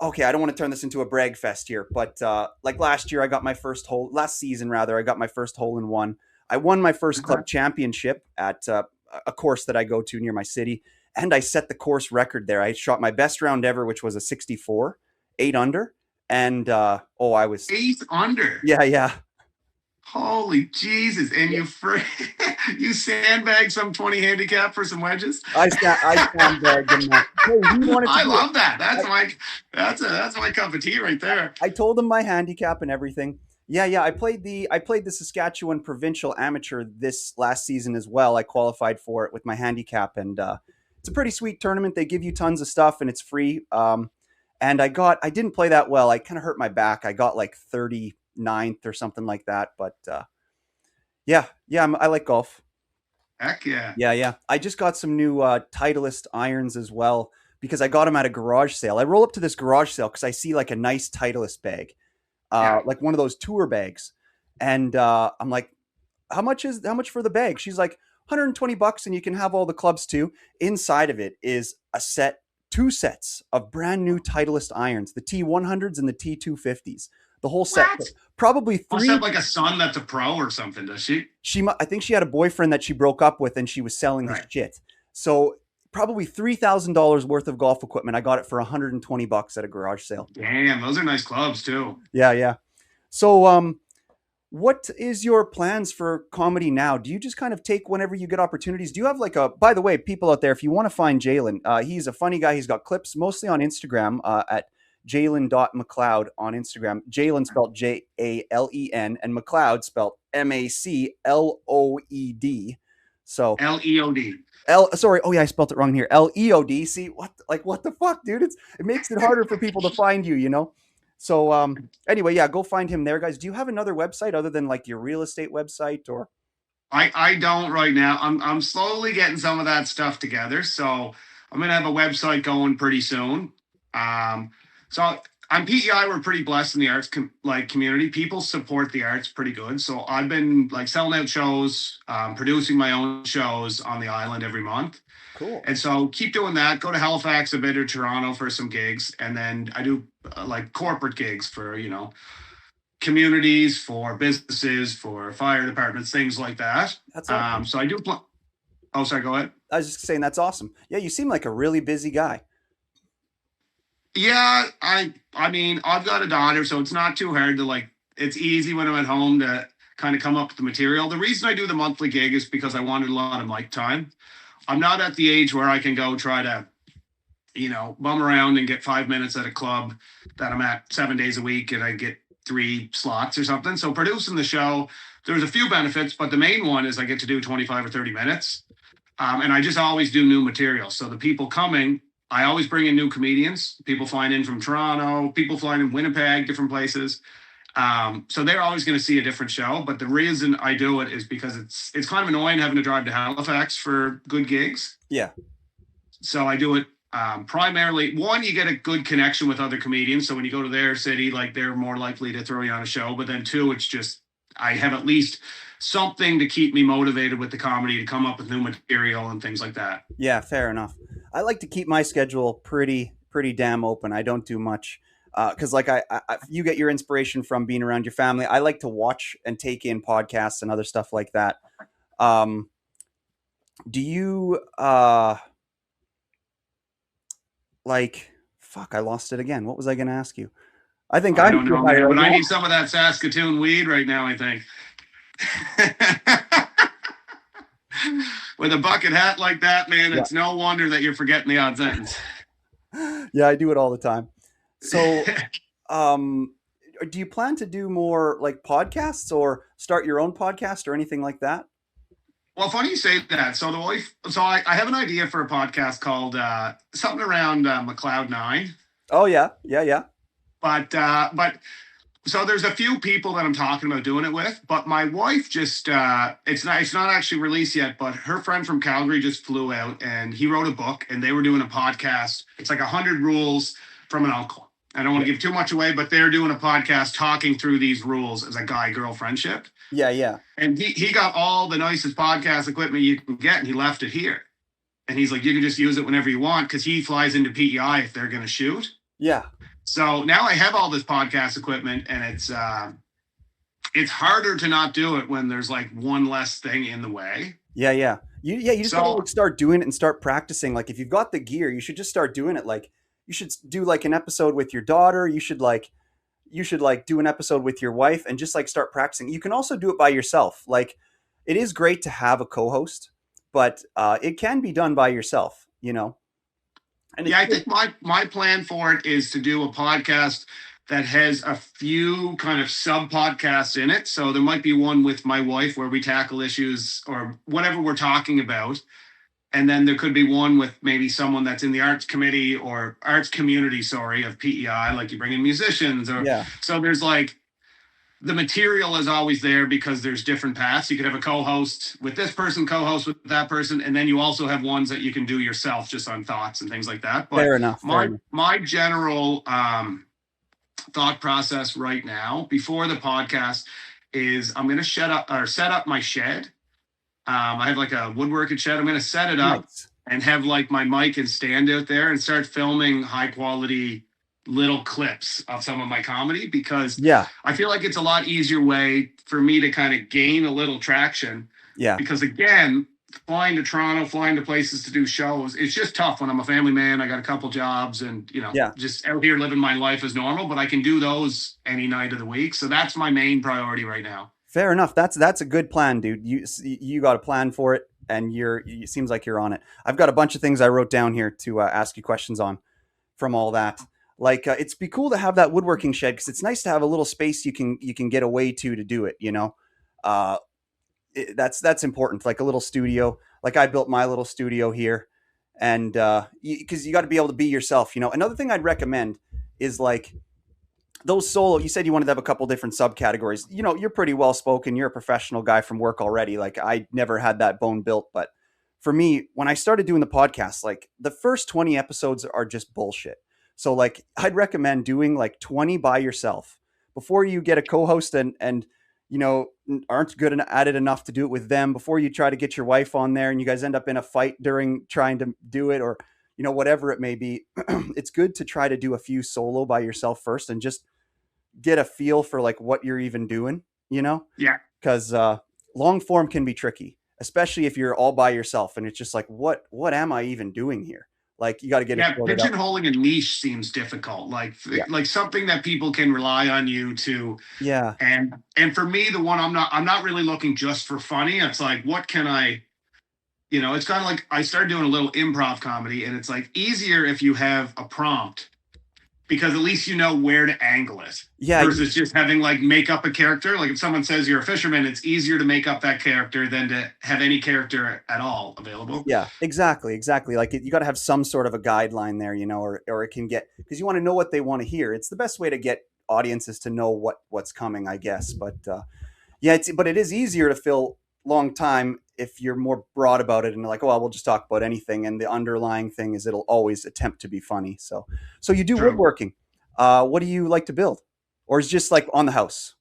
Speaker 2: okay, I don't want to turn this into a brag fest here, but like last year, I got my first hole. Last season, rather, I got my first hole in one. I won my first
Speaker 1: Okay.
Speaker 2: club championship at a course that I go to near my city, and I set the course record there. I shot my best round ever, which was a 64, 8 under, and I was
Speaker 1: Eighth under.
Speaker 2: yeah, yeah.
Speaker 1: Holy Jesus! And you sandbag some 20 handicap for some wedges.
Speaker 2: I sandbagged him. Hey, he wanted to
Speaker 1: I
Speaker 2: do it.
Speaker 1: love that.
Speaker 2: I,
Speaker 1: That's my cup of tea right there.
Speaker 2: I told him my handicap and everything. Yeah, yeah. I played the Saskatchewan Provincial Amateur this last season as well. I qualified for it with my handicap, and it's a pretty sweet tournament. They give you tons of stuff, and it's free. And I didn't play that well. I kind of hurt my back. I got like 39th or something like that. But yeah, yeah. I like golf.
Speaker 1: Heck yeah.
Speaker 2: Yeah, yeah. I just got some new Titleist irons as well because I got them at a garage sale. I roll up to this garage sale because I see like a nice Titleist bag,
Speaker 1: Yeah.
Speaker 2: like one of those tour bags, and I'm like, how much for the bag? She's like, $120, and you can have all the clubs too. Inside of it is two sets of brand new Titleist irons, the T100s and the T250s. The whole set,
Speaker 1: What?
Speaker 2: probably
Speaker 1: Must have
Speaker 2: three.
Speaker 1: like a son that's a pro or something, does she?
Speaker 2: I think she had a boyfriend that she broke up with, and she was selling his
Speaker 1: Right.
Speaker 2: shit. So probably $3,000 worth of golf equipment. I got it for $120 at a garage sale.
Speaker 1: Damn, those are nice clubs too.
Speaker 2: Yeah, yeah. So what is your plans for comedy now? Do you just kind of take whenever you get opportunities? Do you have like a, by the way, people out there, if you want to find Jalen, he's a funny guy. He's got clips mostly on Instagram at Jalen.Macleod on Instagram. Jalen spelled Jalen and Macleod spelled Macloed. So
Speaker 1: Leod.
Speaker 2: Sorry. Oh yeah, I spelled it wrong here. Leod. See what the fuck, dude? It makes it harder for people to find you, you know? So anyway, yeah, go find him there, guys. Do you have another website other than like your real estate website or
Speaker 1: I don't right now. I'm slowly getting some of that stuff together. So I'm gonna have a website going pretty soon. Um, so on PEI, we're pretty blessed in the arts community. People support the arts pretty good. So I've been like selling out shows, producing my own shows on the island every month.
Speaker 2: cool?
Speaker 1: And so keep doing that. Go to Halifax a bit or Toronto for some gigs, and then I do like corporate gigs for communities, for businesses, for fire departments, things like that.
Speaker 2: That's awesome.
Speaker 1: So I do. Oh, sorry. Go ahead.
Speaker 2: I was just saying that's awesome. Yeah, you seem like a really busy guy.
Speaker 1: Yeah, I mean, I've got a daughter, so it's not too hard to like. It's easy when I'm at home to kind of come up with the material. The reason I do the monthly gig is because I wanted a lot of mic time. I'm not at the age where I can go try to bum around and get 5 minutes at a club that I'm at 7 days a week and I get three slots or something. So producing the show, there's a few benefits, but the main one is I get to do 25 or 30 minutes. And I just always do new material. So the people coming, I always bring in new comedians, people flying in from Toronto, people flying in Winnipeg, different places. So they're always going to see a different show. But the reason I do it is because it's kind of annoying having to drive to Halifax for good gigs.
Speaker 2: Yeah.
Speaker 1: So I do it primarily. One, you get a good connection with other comedians. So when you go to their city, like they're more likely to throw you on a show. But then two, it's just I have at least something to keep me motivated with the comedy to come up with new material and things like that.
Speaker 2: Yeah, fair enough. I like to keep my schedule pretty damn open. I don't do much because like you get your inspiration from being around your family. I like to watch and take in podcasts and other stuff like that. Do you like fuck? I lost it again. What was I going to ask you? I think
Speaker 1: I
Speaker 2: I'm
Speaker 1: don't know, man, but I need some of that Saskatoon weed right now, I think. With a bucket hat like that, man, it's no wonder that you're forgetting the odd sentence.
Speaker 2: Yeah, I do it all the time. So, do you plan to do more like podcasts or start your own podcast or anything like that?
Speaker 1: Well, funny you say that. So I have an idea for a podcast called something around Macleod 9.
Speaker 2: Oh yeah, yeah, yeah.
Speaker 1: But so there's a few people that I'm talking about doing it with, but my wife just it's not actually released yet, but her friend from Calgary just flew out and he wrote a book and they were doing a podcast. It's like 100 rules from an uncle. I don't want to give too much away, but they're doing a podcast talking through these rules as a guy-girl friendship.
Speaker 2: Yeah, yeah.
Speaker 1: And he got all the nicest podcast equipment you can get and he left it here. And he's like, you can just use it whenever you want because he flies into PEI if they're going to shoot.
Speaker 2: Yeah.
Speaker 1: So now I have all this podcast equipment and it's harder to not do it when there's like one less thing in the way.
Speaker 2: Yeah, yeah. You just gotta like start doing it and start practicing. Like if you've got the gear, you should just start doing it. Like you should do like an episode with your daughter. You should like you should like do an episode with your wife and just like start practicing. You can also do it by yourself. Like it is great to have a co-host, but it can be done by yourself, you know. And it's
Speaker 1: Yeah, I
Speaker 2: good.
Speaker 1: think my plan for it is to do a podcast that has a few kind of sub podcasts in it. So there might be one with my wife where we tackle issues or whatever we're talking about. And then there could be one with maybe someone that's in the arts committee or arts community, sorry, of PEI, like you bring in musicians or
Speaker 2: Yeah,
Speaker 1: so there's like the material is always there because there's different paths. You could have a co-host with this person, co-host with that person, and then you also have ones that you can do yourself just on thoughts and things like that. But
Speaker 2: fair enough. Fair
Speaker 1: my
Speaker 2: enough.
Speaker 1: my general thought process right now before the podcast is I'm going to set up my shed. I have like a woodworking shed. I'm going to set it up
Speaker 2: Nice.
Speaker 1: and have like my mic and stand out there and start filming high quality little clips of some of my comedy because
Speaker 2: Yeah,
Speaker 1: I feel like it's a lot easier way for me to kind of gain a little traction.
Speaker 2: yeah,
Speaker 1: Because again, flying to Toronto, flying to places to do shows, it's just tough when I'm a family man. I got a couple jobs and,
Speaker 2: yeah.
Speaker 1: just out here living my life as normal, but I can do those any night of the week. So that's my main priority right now.
Speaker 2: Fair enough. That's a good plan, dude. You got a plan for it, and it seems like you're on it. I've got a bunch of things I wrote down here to ask you questions on from all that. Like it's be cool to have that woodworking shed because it's nice to have a little space you can get away to do it. You know, uh, that's important. Like a little studio. Like I built my little studio here, and because you got to be able to be yourself. You know, another thing I'd recommend is like those solo. You said you wanted to have a couple different subcategories. You know, you're pretty well spoken. You're a professional guy from work already. Like I never had that bone built, but for me, when I started doing the podcast, like the first 20 episodes are just bullshit. So like I'd recommend doing like 20 by yourself before you get a co-host and you know aren't good at it enough to do it with them before you try to get your wife on there and you guys end up in a fight during trying to do it or you know whatever it may be. It's good to try to do a few solo by yourself first and just get a feel for like what you're even doing, you know,
Speaker 1: Yeah.
Speaker 2: because long form can be tricky, especially if you're all by yourself and it's just like, what am I even doing here? Like you got to get it
Speaker 1: Yeah,
Speaker 2: sorted out.
Speaker 1: pigeonholing a niche seems difficult.
Speaker 2: Yeah.
Speaker 1: Like something that people can rely on you to.
Speaker 2: Yeah.
Speaker 1: And for me, the one I'm not really looking just for funny. It's like, what can I, it's kind of like I started doing a little improv comedy, and it's like easier if you have a prompt because at least you know where to angle it
Speaker 2: Yeah.
Speaker 1: versus just having like make up a character. Like if someone says you're a fisherman, it's easier to make up that character than to have any character at all available.
Speaker 2: Yeah, exactly. Exactly. Like you got to have some sort of a guideline there, you know, or it can get, because you want to know what they want to hear. It's the best way to get audiences to know what's coming, I guess. But yeah, but it is easier to fill long time if you're more broad about it and like, oh, well, we'll just talk about anything. And the underlying thing is it'll always attempt to be funny. So you do
Speaker 1: True.
Speaker 2: woodworking. What do you like to build? Or is it just like on the house?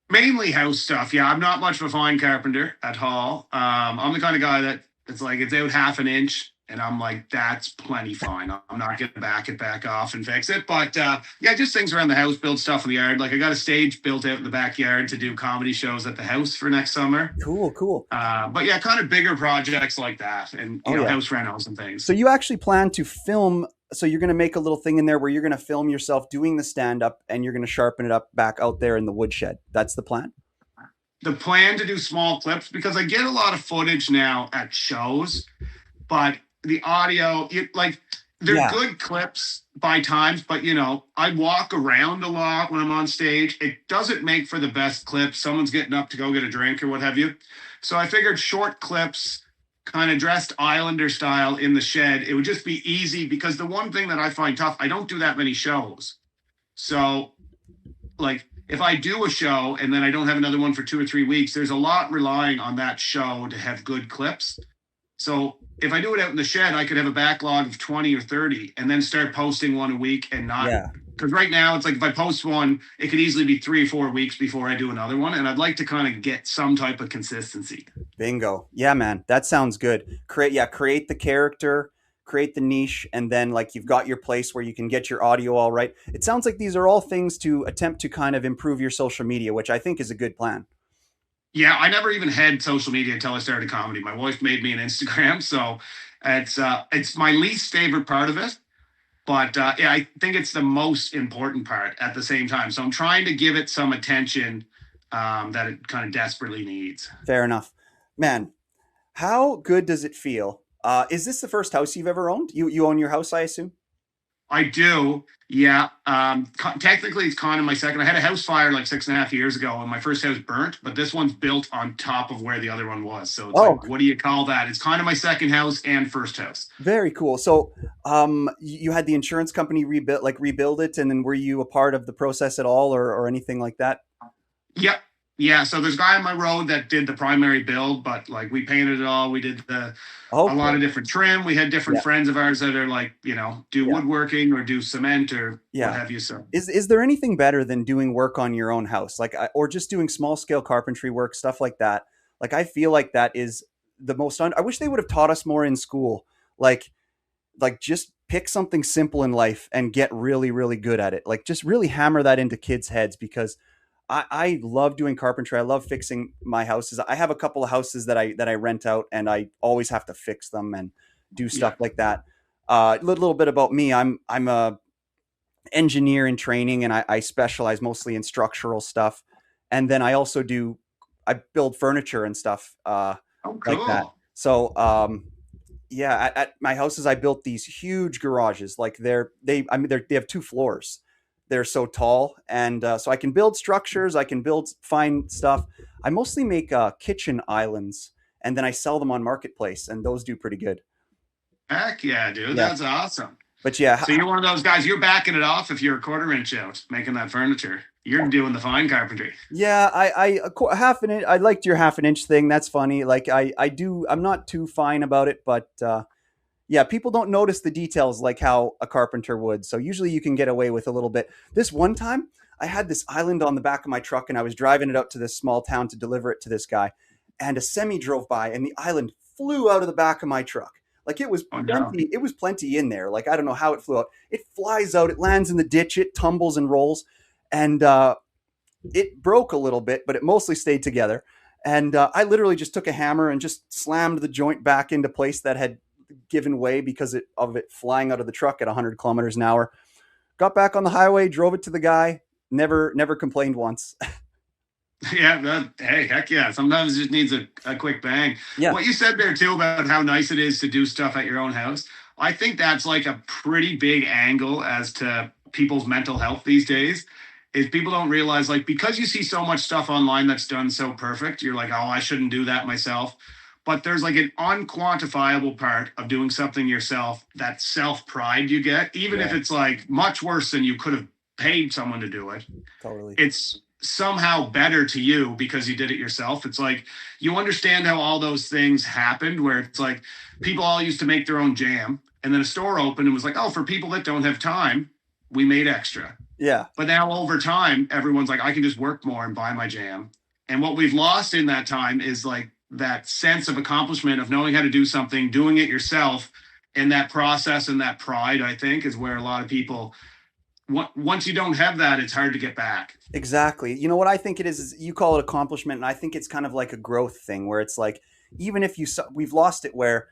Speaker 1: Mainly house stuff. Yeah, I'm not much of a fine carpenter at all. I'm the kind of guy that it's like it's out half an inch, and I'm like, that's plenty fine. I'm not gonna back it back off and fix it. But yeah, just things around the house, build stuff in the yard. Like I got a stage built out in the backyard to do comedy shows at the house for next summer.
Speaker 2: Cool, cool.
Speaker 1: But yeah, kind of bigger projects like that, and
Speaker 2: Oh yeah.
Speaker 1: house renos and things.
Speaker 2: So you actually plan to film. So you're going to make a little thing in there where you're going to film yourself doing the stand up and you're going to sharpen it up back out there in the woodshed. That's the plan.
Speaker 1: The plan to do small clips because I get a lot of footage now at shows, but the audio, like they're
Speaker 2: Yeah.
Speaker 1: good clips by times, but I walk around a lot when I'm on stage. It doesn't make for the best clips. Someone's getting up to go get a drink or what have you. So I figured short clips, kind of dressed Islander style in the shed. It would just be easy because the one thing that I find tough, I don't do that many shows. So like if I do a show and then I don't have another one for 2 or 3 weeks, there's a lot relying on that show to have good clips. So if I do it out in the shed, I could have a backlog of 20 or 30 and then start posting one a week and not.
Speaker 2: Yeah.
Speaker 1: Because right now it's like if I post one, it could easily be 3 or 4 weeks before I do another one. And I'd like to kind of get some type of consistency.
Speaker 2: Bingo. Yeah, man. That sounds good. Create the character, create the niche, and then like you've got your place where you can get your audio all right. It sounds like these are all things to attempt to kind of improve your social media, which I think is a good plan.
Speaker 1: Yeah, I never even had social media until I started comedy. My wife made me an Instagram, so it's my least favorite part of it. But yeah, I think it's the most important part at the same time. So I'm trying to give it some attention that it kind of desperately needs.
Speaker 2: Fair enough. Man, how good does it feel? Is this the first house you've ever owned? You own your house, I assume?
Speaker 1: I do. Yeah. Technically, it's kind of my second. I had a house fire like 6.5 years ago, and my first house burnt. But this one's built on top of where the other one was. So it's
Speaker 2: Oh,
Speaker 1: like, what do you call that? It's kind of my second house and first house.
Speaker 2: very cool. So, you had the insurance company rebuild it, and then were you a part of the process at all, or anything like that?
Speaker 1: Yep. Yeah. So there's a guy on my road that did the primary build, but like we painted it all. We did a lot
Speaker 2: Okay.
Speaker 1: of different trim. We had different
Speaker 2: Yeah.
Speaker 1: friends of ours that are like, do
Speaker 2: Yeah.
Speaker 1: woodworking or do cement or what
Speaker 2: Yeah.
Speaker 1: have you. So
Speaker 2: Is there anything better than doing work on your own house, like or just doing small scale carpentry work, stuff like that? Like I feel like that is the most. I wish they would have taught us more in school. Like just pick something simple in life and get really really good at it. Like just really hammer that into kids' heads because I love doing carpentry. I love fixing my houses. I have a couple of houses that I rent out, and I always have to fix them and do
Speaker 1: yeah.
Speaker 2: stuff like that. A little bit about me. I'm a engineer in training, and I specialize mostly in structural stuff. And then I build furniture and stuff
Speaker 1: Oh,
Speaker 2: like that.
Speaker 1: cool.
Speaker 2: So yeah, at my houses, I built these huge garages. Like they have 2 floors. They're so tall, and so I can build structures. I can build fine stuff. I mostly make kitchen islands, and then I sell them on marketplace, and those do pretty good.
Speaker 1: Heck yeah, dude.
Speaker 2: Yeah,
Speaker 1: That's awesome.
Speaker 2: but yeah,
Speaker 1: So you're one of those guys. You're backing it off if you're a quarter inch out making that furniture. You're doing the fine carpentry.
Speaker 2: yeah, half an inch. I liked your half an inch thing. That's funny. Like I do. I'm not too fine about it, but yeah, people don't notice the details like how a carpenter would. So usually you can get away with a little bit. This one time, I had this island on the back of my truck, and I was driving it up to this small town to deliver it to this guy, and a semi drove by, and the island flew out of the back of my truck. Like it was
Speaker 1: Oh no.
Speaker 2: plenty. It was plenty in there. Like I don't know how it flew out. It flies out. It lands in the ditch. It tumbles and rolls, and it broke a little bit, but it mostly stayed together. And I literally just took a hammer and just slammed the joint back into place that had given way because of it flying out of the truck at 100 kilometers an hour. Got back on the highway, drove it to the guy. Never complained once.
Speaker 1: Yeah, hey, heck yeah. Sometimes it just needs a quick bang.
Speaker 2: Yeah,
Speaker 1: What you said there too about how nice it is to do stuff at your own house, I think that's like a pretty big angle as to people's mental health these days. Is people don't realize like because you see so much stuff online that's done so perfect, you're like, oh, I shouldn't do that myself. But there's like an unquantifiable part of doing something yourself, that self pride you get, even if
Speaker 2: yeah,
Speaker 1: it's like much worse than you could have paid someone to do it,
Speaker 2: totally.
Speaker 1: it's somehow better to you because you did it yourself. It's like you understand how all those things happened, where it's like people all used to make their own jam, and then a store opened and was like, oh, for people that don't have time, we made extra.
Speaker 2: Yeah,
Speaker 1: But now over time, everyone's like, I can just work more and buy my jam. And what we've lost in that time is like that sense of accomplishment of knowing how to do something, doing it yourself. And that process and that pride, I think, is where a lot of people, once you don't have that, it's hard to get back.
Speaker 2: exactly. You know what I think it is you call it accomplishment, and I think it's kind of like a growth thing where it's like even if we've lost it where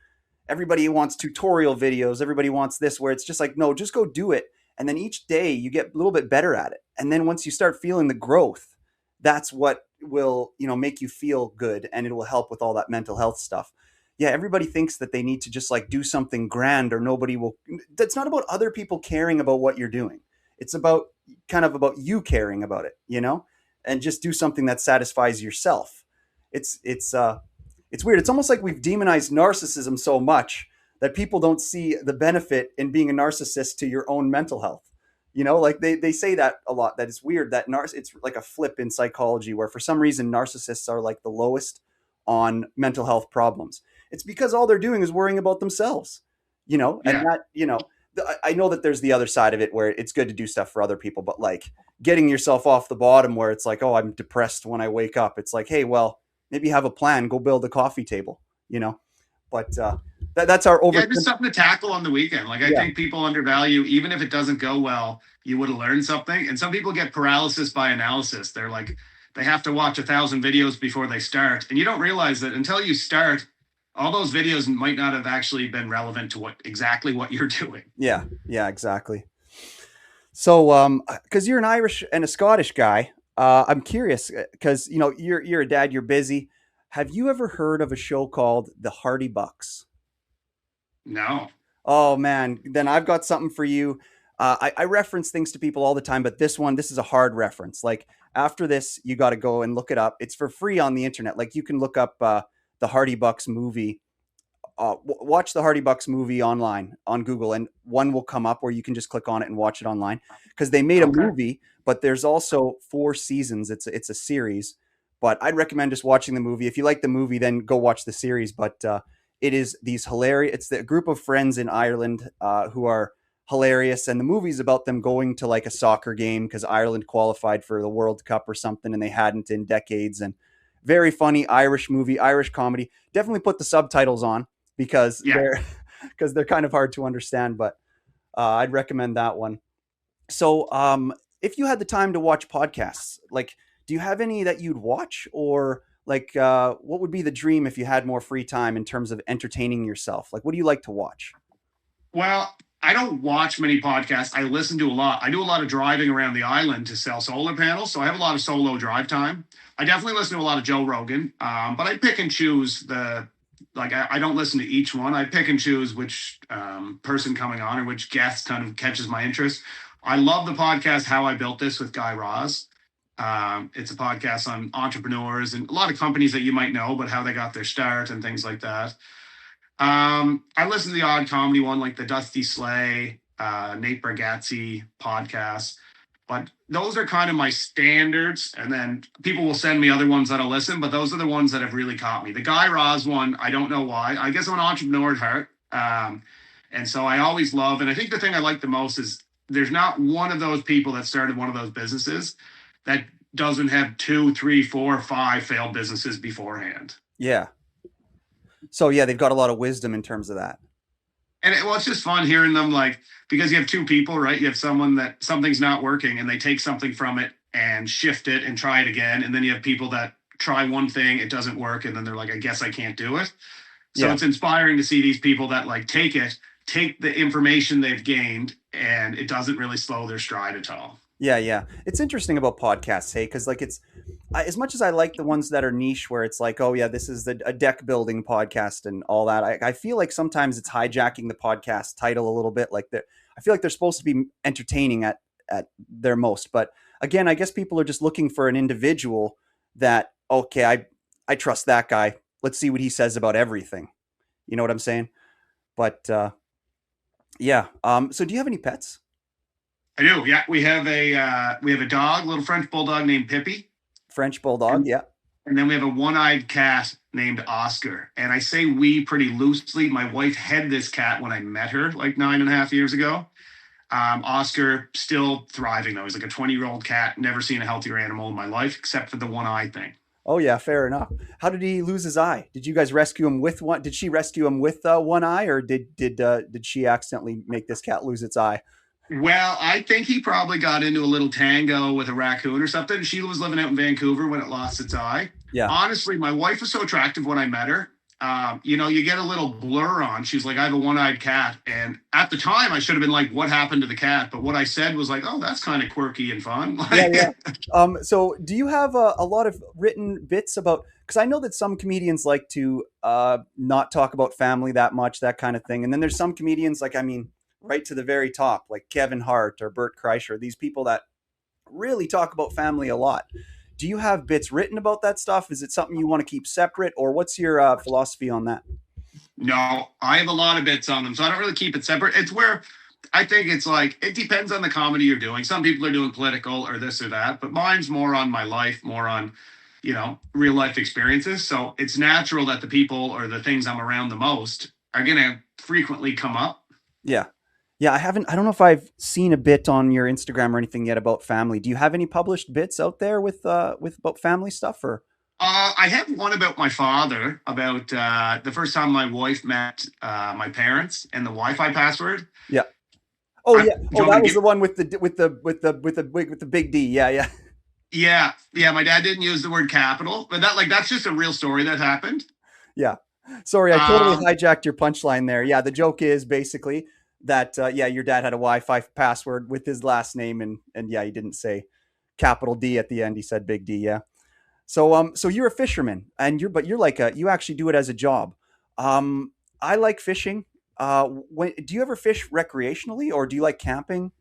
Speaker 2: everybody wants tutorial videos, everybody wants this where it's just like no, just go do it, and then each day you get a little bit better at it, and then once you start feeling the growth, that's what will make you feel good, and it will help with all that mental health stuff. Yeah, everybody thinks that they need to just like do something grand or nobody will. That's not about other people caring about what you're doing. It's about kind of about you caring about it, and just do something that satisfies yourself. It's weird. It's almost like we've demonized narcissism so much that people don't see the benefit in being a narcissist to your own mental health. Like they say that a lot, that it's weird that it's like a flip in psychology where for some reason narcissists are like the lowest on mental health problems. It's because all they're doing is worrying about themselves, and
Speaker 1: Yeah.
Speaker 2: I know that there's the other side of it where it's good to do stuff for other people, but like getting yourself off the bottom where it's like, oh, I'm depressed when I wake up. It's like, hey, well, maybe have a plan, go build a coffee table, but that's our over.
Speaker 1: Yeah, just something to tackle on the weekend. Like I
Speaker 2: Yeah.
Speaker 1: think people undervalue, even if it doesn't go well, you would have learned something. And some people get paralysis by analysis. They have to watch 1,000 videos before they start. And you don't realize that until you start, all those videos might not have actually been relevant to what you're doing.
Speaker 2: Yeah, yeah, exactly. So, because you're an Irish and a Scottish guy, I'm curious because you're a dad, you're busy. Have you ever heard of a show called The Hardy Bucks?
Speaker 1: No.
Speaker 2: Oh man, then I've got something for you. I reference things to people all the time, but this is a hard reference. Like after this, you got to go and look it up. It's for free on the internet. Like you can look up the Hardy Bucks movie. Watch the Hardy Bucks movie online on Google, and one will come up where you can just click on it and watch it online because they made a
Speaker 1: Okay.
Speaker 2: movie, but there's also 4 seasons. It's a series, but I'd recommend just watching the movie. If you like the movie, then go watch the series. But it is these hilarious. It's the group of friends in Ireland who are hilarious, and the movie's about them going to like a soccer game because Ireland qualified for the World Cup or something, and they hadn't in decades. And very funny Irish movie, Irish comedy. Definitely put the subtitles on because
Speaker 1: Yeah.
Speaker 2: they're kind of hard to understand. But I'd recommend that one. So, if you had the time to watch podcasts, like, do you have any that you'd watch, or like, what would be the dream if you had more free time in terms of entertaining yourself? Like, what do you like to watch?
Speaker 1: Well, I don't watch many podcasts. I listen to a lot. I do a lot of driving around the island to sell solar panels, so I have a lot of solo drive time. I definitely listen to a lot of Joe Rogan, but I pick and choose the like. I don't listen to each one. I pick and choose which person coming on or which guest kind of catches my interest. I love the podcast "How I Built This" with Guy Raz. It's a podcast on entrepreneurs and a lot of companies that you might know, but how they got their start and things like that. I listen to the odd comedy one, like the Dusty Slay, Nate Bargatze podcast, but those are kind of my standards. And then people will send me other ones that I'll listen, but those are the ones that have really caught me. The Guy Raz one, I don't know why. I guess I'm an entrepreneur at heart. And so I always love, and I think the thing I like the most is there's not one of those people that started one of those businesses that doesn't have two, three, four, five failed businesses beforehand.
Speaker 2: Yeah. So yeah, they've got a lot of wisdom in terms of that.
Speaker 1: And well, it's just fun hearing them like because you have two people, right? You have someone that something's not working and they take something from it and shift it and try it again. And then you have people that try one thing, it doesn't work, and then they're like, I guess I can't do it. So
Speaker 2: Yeah.
Speaker 1: it's inspiring to see these people that like take the information they've gained, and it doesn't really slow their stride at all.
Speaker 2: Yeah, yeah. It's interesting about podcasts, hey, because like as much as I like the ones that are niche, where it's like, oh yeah, this is a deck building podcast and all that. I feel like sometimes it's hijacking the podcast title a little bit. Like I feel like they're supposed to be entertaining at their most, but again, I guess people are just looking for an individual that okay, I trust that guy. Let's see what he says about everything. You know what I'm saying? But yeah. So do you have any pets?
Speaker 1: I do. Yeah, we have a dog, little French bulldog named Pippi,
Speaker 2: French bulldog?
Speaker 1: and
Speaker 2: Yeah.
Speaker 1: and then we have a one-eyed cat named Oscar. And I say we pretty loosely. My wife had this cat when I met her like 9.5 years ago. Oscar still thriving though. He's like a 20-year-old cat. Never seen a healthier animal in my life except for the one eye thing.
Speaker 2: Oh yeah, fair enough. How did he lose his eye? Did you guys rescue him with one? Did she rescue him with one eye, or did she accidentally make this cat lose its eye?
Speaker 1: Well, I think he probably got into a little tango with a raccoon or something. She was living out in Vancouver when it lost its eye.
Speaker 2: Yeah,
Speaker 1: Honestly, my wife was so attractive when I met her. You get a little blur on. She's like, I have a one-eyed cat. And at the time, I should have been like, what happened to the cat? But what I said was like, oh, that's kind of quirky and fun.
Speaker 2: yeah, yeah. So do you have a lot of written bits about? Because I know that some comedians like to not talk about family that much, that kind of thing. And then there's some comedians, like I mean, right to the very top, like Kevin Hart or Bert Kreischer. These people that really talk about family a lot. Do you have bits written about that stuff? Is it something you want to keep separate, or what's your philosophy on that?
Speaker 1: No, I have a lot of bits on them. So I don't really keep it separate. It's where I think it's like, it depends on the comedy you're doing. Some people are doing political or this or that, but mine's more on my life, more on, real life experiences. So it's natural that the people or the things I'm around the most are going to frequently come up.
Speaker 2: Yeah. Yeah, I haven't. I don't know if I've seen a bit on your Instagram or anything yet about family. Do you have any published bits out there with about family stuff? Or
Speaker 1: I have one about my father, about the first time my wife met my parents and the Wi-Fi password.
Speaker 2: yeah. Oh
Speaker 1: I,
Speaker 2: yeah.
Speaker 1: do you
Speaker 2: Oh,
Speaker 1: want me
Speaker 2: that
Speaker 1: to
Speaker 2: was
Speaker 1: give?
Speaker 2: the one with the big D. Yeah, yeah,
Speaker 1: Yeah, yeah. My dad didn't use the word capital, but that's just a real story that happened.
Speaker 2: yeah. Sorry, I totally
Speaker 1: Um,
Speaker 2: hijacked your punchline there. Yeah, the joke is basically that yeah, your dad had a Wi-Fi password with his last name, and yeah, he didn't say capital D at the end. He said big D. Yeah. So you're a fisherman, and you're like you actually do it as a job. Um, I like fishing. Do you ever fish recreationally, or do you like camping?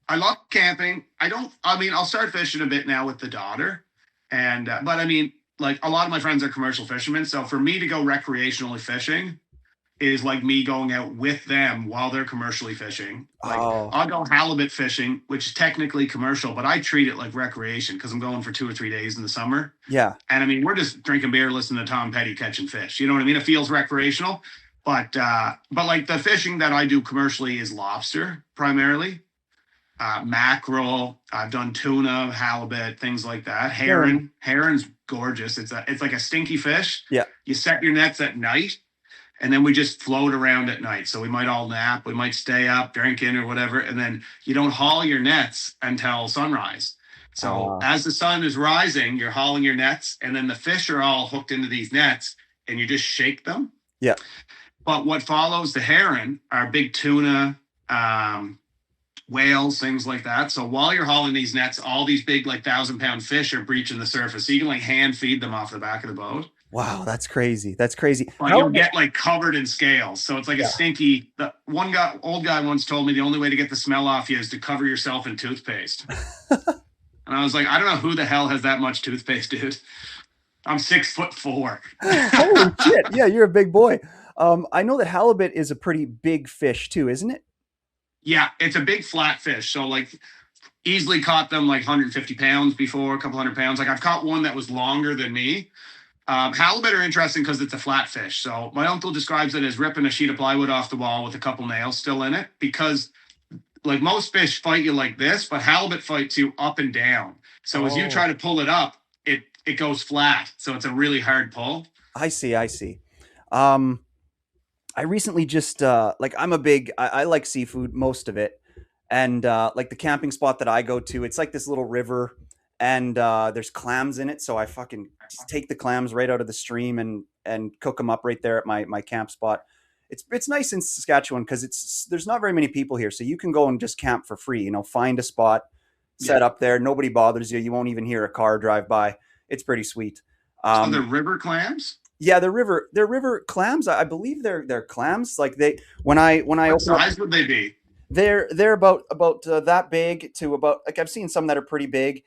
Speaker 1: I love camping. I don't. I mean, I'll start fishing a bit now with the daughter, and but I mean, like a lot of my friends are commercial fishermen, so for me to go recreationally fishing is like me going out with them while they're commercially fishing. Like
Speaker 2: Oh,
Speaker 1: I'll go halibut fishing, which is technically commercial, but I treat it like recreation because I'm going for 2 or 3 days in the summer.
Speaker 2: yeah.
Speaker 1: And I mean, we're just drinking beer, listening to Tom Petty, catching fish. You know what I mean? It feels recreational, but like the fishing that I do commercially is lobster primarily, mackerel. I've done tuna, halibut, things like that.
Speaker 2: Fair enough.
Speaker 1: Heron's gorgeous. It's like a stinky fish.
Speaker 2: Yeah.
Speaker 1: You set your nets at night and then we just float around at night. So we might all nap, we might stay up drinking or whatever, and then you don't haul your nets until sunrise. So
Speaker 2: Uh,
Speaker 1: as the sun is rising, you're hauling your nets, and then the fish are all hooked into these nets, and you just shake them.
Speaker 2: yeah.
Speaker 1: But what follows the heron are big tuna, whales, things like that. So while you're hauling these nets, all these big like 1,000 pound fish are breaching the surface. So you can like hand feed them off the back of the boat.
Speaker 2: Wow, that's crazy. That's crazy.
Speaker 1: But
Speaker 2: How?
Speaker 1: you'll get like covered in scales. So it's like a
Speaker 2: Yeah.
Speaker 1: stinky. The one guy, old guy, once told me the only way to get the smell off you is to cover yourself in toothpaste. And I was like, I don't know who the hell has that much toothpaste, dude. I'm 6'4".
Speaker 2: Holy shit! Yeah, you're a big boy. I know that halibut is a pretty big fish too, isn't it?
Speaker 1: Yeah, it's a big flat fish. So like easily caught them like 150 pounds before, a couple 100 pounds. Like I've caught one that was longer than me. Halibut are interesting because it's a flat fish. So my uncle describes it as ripping a sheet of plywood off the wall with a couple nails still in it because like most fish fight you like this, but halibut fights you up and down. So as you
Speaker 2: Oh,
Speaker 1: try to pull it up, it goes flat. So it's a really hard pull.
Speaker 2: I see. I see. Um, I recently just like I'm a big I like seafood, most of it, and like the camping spot that I go to, it's like this little river, and there's clams in it, so I fucking just take the clams right out of the stream and cook them up right there at my camp spot. It's nice in Saskatchewan because it's there's not very many people here, so you can go and just camp for free. You know, find a spot,
Speaker 1: Yeah.
Speaker 2: set up there, nobody bothers you. You won't even hear a car drive by. It's pretty sweet.
Speaker 1: So they're
Speaker 2: Um,
Speaker 1: river clams.
Speaker 2: yeah, they're river clams. I believe they're clams. Like they when I
Speaker 1: What
Speaker 2: open up,
Speaker 1: size would they be?
Speaker 2: they're about that big to about like I've seen some that are pretty big,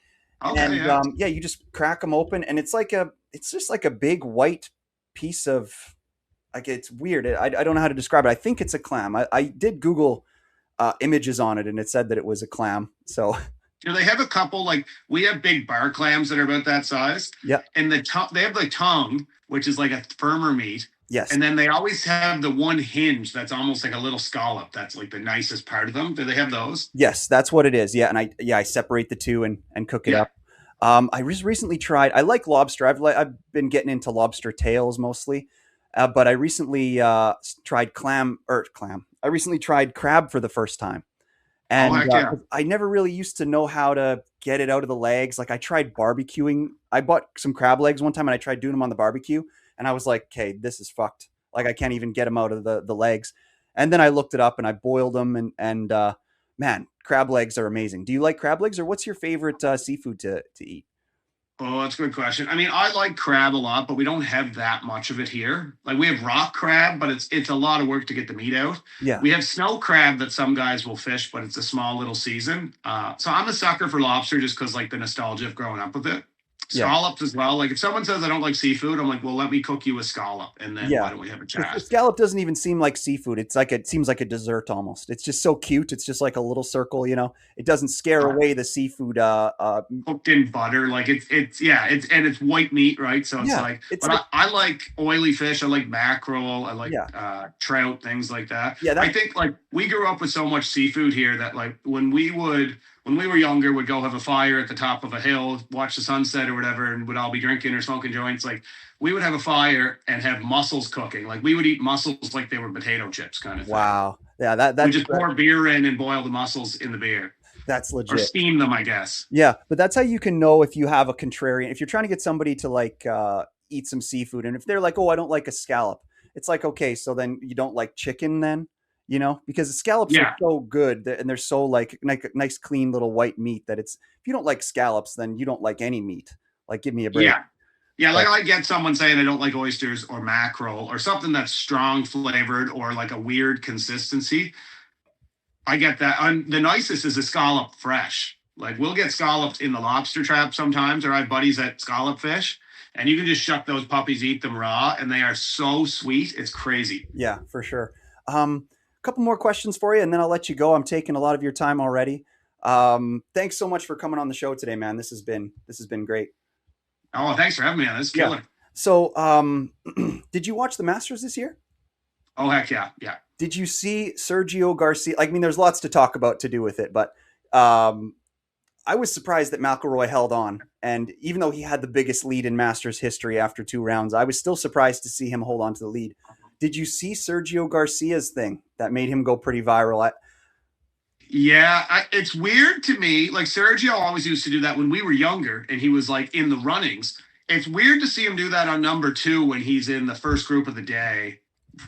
Speaker 1: Okay,
Speaker 2: and
Speaker 1: yeah.
Speaker 2: yeah, you just crack them open, and it's just like a big white piece of like it's weird. I don't know how to describe it. I think it's a clam. I did Google images on it, and it said that it was a clam. So
Speaker 1: Do they have a couple like we have big bar clams that are about that size,
Speaker 2: yeah,
Speaker 1: and they have the tongue, which is like a firmer meat,
Speaker 2: yes,
Speaker 1: and then they always have the one hinge that's almost like a little scallop. That's like the nicest part of them. Do they have those?
Speaker 2: yes, that's what it is. Yeah, and I separate the two and cook it
Speaker 1: Yeah.
Speaker 2: up. I just recently tried. I like lobster. I've been getting into lobster tails mostly, but I recently tried clam. I recently tried crab for the first time,
Speaker 1: Oh
Speaker 2: and
Speaker 1: heck yeah.
Speaker 2: I never really used to know how to get it out of the legs. Like I tried barbecuing. I bought some crab legs one time, and I tried doing them on the barbecue, and I was like, "Okay, this is fucked. Like I can't even get them out of the legs." And then I looked it up, and I boiled them, and man, crab legs are amazing. Do you like crab legs, or what's your favorite seafood to eat?
Speaker 1: Oh, that's a good question. I mean, I like crab a lot, but we don't have that much of it here. Like we have rock crab, but it's a lot of work to get the meat out.
Speaker 2: Yeah,
Speaker 1: We have snow crab that some guys will fish, but it's a small little season. So I'm a sucker for lobster just because like the nostalgia of growing up with it.
Speaker 2: yeah.
Speaker 1: Scallops as well. Like if someone says I don't like seafood, I'm like, well, let me cook you a scallop, and then why
Speaker 2: Yeah.
Speaker 1: don't we have a
Speaker 2: The
Speaker 1: chat?
Speaker 2: scallop doesn't even seem like seafood. It's like it seems like a dessert almost. It's just so cute. It's just like a little circle, you know. It doesn't scare away the seafood.
Speaker 1: Cooked in butter. Like it's yeah, it's white meat, right? So it's
Speaker 2: Yeah,
Speaker 1: like,
Speaker 2: it's
Speaker 1: but
Speaker 2: like
Speaker 1: I like oily fish. I like mackerel. I like
Speaker 2: yeah,
Speaker 1: trout, things like that.
Speaker 2: yeah.
Speaker 1: I
Speaker 2: That
Speaker 1: think like we grew up with so much seafood here that like when we were younger, would go have a fire at the top of a hill, watch the sunset or whatever, and would all be drinking or smoking joints. Like we would have a fire and have mussels cooking. Like we would eat mussels like they were potato chips, kind of thing.
Speaker 2: wow. Yeah,
Speaker 1: We just pour beer in and boil the mussels in the beer
Speaker 2: that's
Speaker 1: or
Speaker 2: legit.
Speaker 1: steam them, I guess.
Speaker 2: Yeah, but that's how you can know if you have a contrarian. If you're trying to get somebody to like eat some seafood. And if they're like, oh, I don't like a scallop, it's like, okay, so then you don't like chicken then, because the scallops are
Speaker 1: Yeah,
Speaker 2: so good and they're so like nice, clean little white meat that if you don't like scallops, then you don't like any meat. Like, give me a break.
Speaker 1: yeah. Yeah, like
Speaker 2: But
Speaker 1: I get someone saying I don't like oysters or mackerel or something that's strong flavored or like a weird consistency. I get that. The nicest is a scallop fresh. Like we'll get scallops in the lobster trap sometimes, or I have buddies that scallop fish, and you can just shuck those puppies, eat them raw, and they are so sweet. It's crazy.
Speaker 2: yeah, for sure. A couple more questions for you, and then I'll let you go. I'm taking a lot of your time already. Thanks so much for coming on the show today, man. This has been great.
Speaker 1: Oh, thanks for having me on. This is
Speaker 2: Yeah.
Speaker 1: killer.
Speaker 2: So, did you watch the Masters this year?
Speaker 1: Oh heck yeah, yeah.
Speaker 2: Did you see Sergio Garcia? Like, I mean, there's lots to talk about to do with it, but um, I was surprised that McIlroy held on. And even though he had the biggest lead in Masters history after 2 rounds, I was still surprised to see him hold on to the lead. Did you see Sergio Garcia's thing that made him go pretty viral?
Speaker 1: Yeah, it's weird to me. Like Sergio always used to do that when we were younger, and he was like in the runnings. It's weird to see him do that on number two when he's in the first group of the day,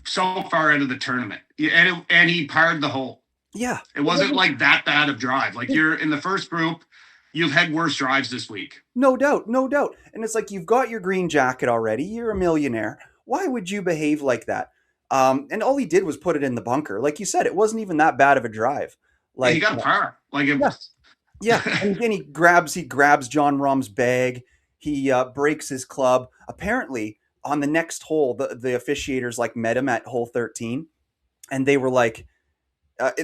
Speaker 1: so far out of the tournament. Yeah, and he parred the hole.
Speaker 2: Yeah,
Speaker 1: It wasn't like that bad of drive. Like you're in the first group, you've had worse drives this week.
Speaker 2: no doubt, no doubt. And it's like, you've got your green jacket already. You're a millionaire. Why would you behave like that? And all he did was put it in the bunker. Like you said, it wasn't even that bad of a drive.
Speaker 1: Yeah, he
Speaker 2: Like,
Speaker 1: got a par. Like it
Speaker 2: yeah,
Speaker 1: was.
Speaker 2: yeah. And then he grabs John Rahm's bag. He breaks his club. Apparently, on the next hole, the officiators like met him at hole 13, and they were like,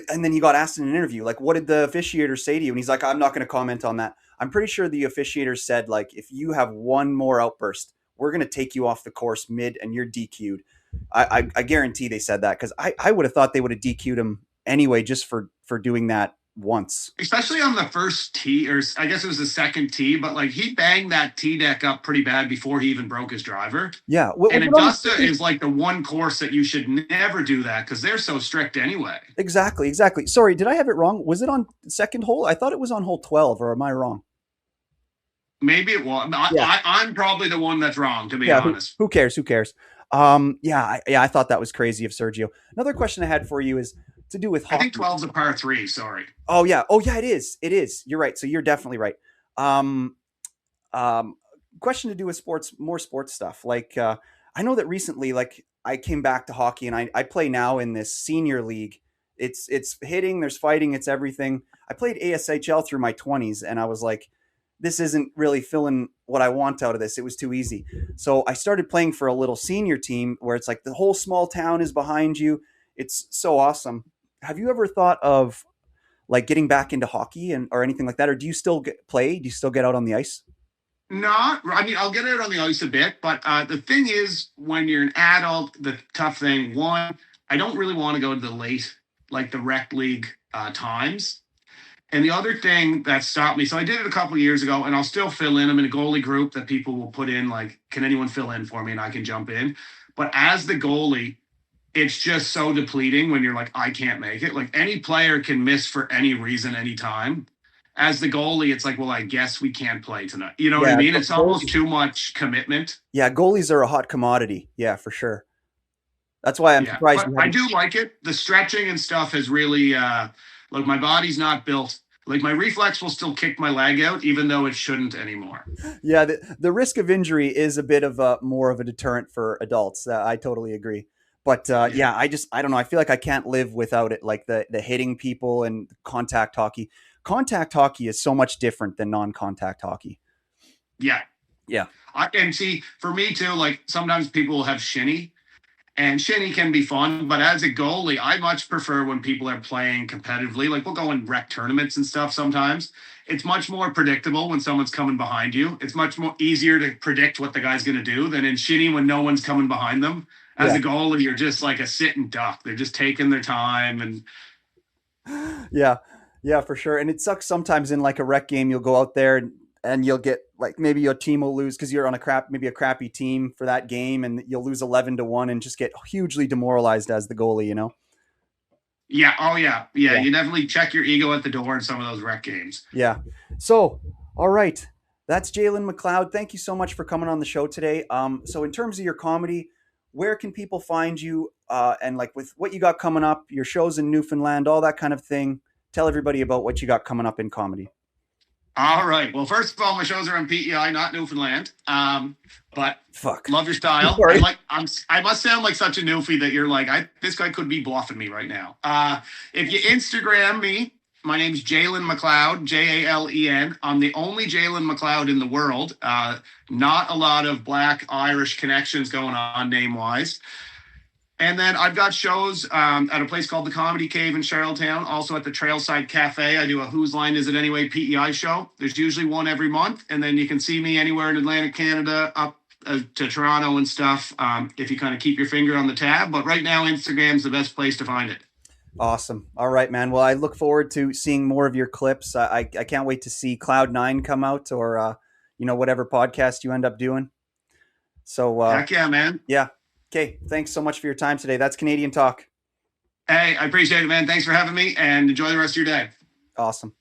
Speaker 2: and then he got asked in an interview, like, what did the officiators say to you? And he's like, I'm not going to comment on that. I'm pretty sure the officiators said, like, if you have one more outburst, we're going to take you off the course mid and you're DQ'd. I guarantee they said that, because I would have thought they would have DQ'd him anyway, just for doing that once.
Speaker 1: Especially on the first tee, or I guess it was the second tee, but like he banged that tee deck up pretty bad before he even broke his driver.
Speaker 2: Yeah.
Speaker 1: And Augusta is like the one course that you should never do that because they're so strict anyway.
Speaker 2: Exactly, exactly. Sorry, did I have it wrong? Was it on second hole? I thought it was on hole 12, or am I wrong?
Speaker 1: Maybe it was.
Speaker 2: Yeah.
Speaker 1: I'm probably the one that's wrong, to be
Speaker 2: Yeah,
Speaker 1: honest.
Speaker 2: who cares? Who cares? Yeah, I thought that was crazy of Sergio. Another question I had for you is to do with
Speaker 1: I think
Speaker 2: hockey.
Speaker 1: 12's a par three. Sorry.
Speaker 2: Oh yeah, it is. It is. You're right. So you're definitely right. Um, um, Question to do with sports, more sports stuff. Like, I know that recently, like, I came back to hockey, and I play now in this senior league. It's hitting, there's fighting, it's everything. I played ASHL through my 20s, and I was like, this isn't really filling what I want out of this. It was too easy. So I started playing for a little senior team where it's like the whole small town is behind you. It's so awesome. Have you ever thought of like getting back into hockey or anything like that? Or do you still play? Do you still get out on the ice?
Speaker 1: Not, I mean, I'll get out on the ice a bit, but the thing is, when you're an adult, the tough thing, one, I don't really want to go to the late, like the rec league times. And the other thing that stopped me, so I did it a couple of years ago, and I'll still fill in. I'm in a goalie group that people will put in, like, can anyone fill in for me? And I can jump in. But as the goalie, it's just so depleting when you're like, I can't make it. Like any player can miss for any reason, anytime. As the goalie, it's like, well, I guess we can't play tonight. You know what I
Speaker 2: Yeah,
Speaker 1: mean? It's almost too much commitment.
Speaker 2: yeah, goalies are a hot commodity. Yeah, for sure. That's why I'm
Speaker 1: Yeah,
Speaker 2: surprised
Speaker 1: but
Speaker 2: you
Speaker 1: I
Speaker 2: haven't.
Speaker 1: do like it. The stretching and stuff has really, like my body's not built. Like my reflex will still kick my leg out, even though it shouldn't anymore.
Speaker 2: Yeah, the risk of injury is a bit of a more of a deterrent for adults. I totally agree. But
Speaker 1: Yeah.
Speaker 2: yeah, I don't know. I feel like I can't live without it. Like the hitting people and contact hockey. Contact hockey is so much different than non-contact hockey.
Speaker 1: Yeah.
Speaker 2: Yeah.
Speaker 1: And see, for me too, like sometimes people will have shinny, and shinny can be fun, but as a goalie, I much prefer when people are playing competitively. Like we'll go in rec tournaments and stuff sometimes. It's much more predictable when someone's coming behind you. It's much more easier to predict what the guy's going to do than in shinny when no one's coming behind them. As
Speaker 2: Yeah.
Speaker 1: a goalie, you're just like a sitting duck. They're just taking their time. And
Speaker 2: Yeah. Yeah, for sure. And it sucks sometimes in like a rec game, you'll go out there and you'll get like maybe your team will lose because you're on maybe a crappy team for that game, and you'll lose 11-1 and just get hugely demoralized as the goalie.
Speaker 1: yeah, oh yeah, yeah.
Speaker 2: Yeah.
Speaker 1: You definitely check your ego at the door in some of those rec games.
Speaker 2: Yeah. So, all right. That's Jalen Macleod. Thank you so much for coming on the show today. So in terms of your comedy, where can people find you? And like with what you got coming up, your shows in Newfoundland, all that kind of thing. Tell everybody about what you got coming up in comedy.
Speaker 1: All right. Well, first of all, my shows are on PEI, not Newfoundland. But
Speaker 2: Fuck.
Speaker 1: love your style.
Speaker 2: Sorry.
Speaker 1: I must sound like such a newfie that you're like, this guy could be bluffing me right now. If you Instagram me, my name's Jalen Macleod, Jalen. I'm the only Jalen Macleod in the world. Not a lot of Black Irish connections going on name wise. And then I've got shows at a place called the Comedy Cave in Charlottetown, also at the Trailside Cafe. I do a Whose Line Is It Anyway PEI show. There's usually one every month. And then you can see me anywhere in Atlantic Canada, up to Toronto and stuff, if you kind of keep your finger on the tab. But right now, Instagram's the best place to find it.
Speaker 2: Awesome. All right, man. Well, I look forward to seeing more of your clips. I can't wait to see Cloud9 come out or, whatever podcast you end up doing. So,
Speaker 1: Heck yeah, man.
Speaker 2: Yeah. Okay. Thanks so much for your time today. That's Canadian Talk.
Speaker 1: Hey, I appreciate it, man. Thanks for having me and enjoy the rest of your day.
Speaker 2: Awesome.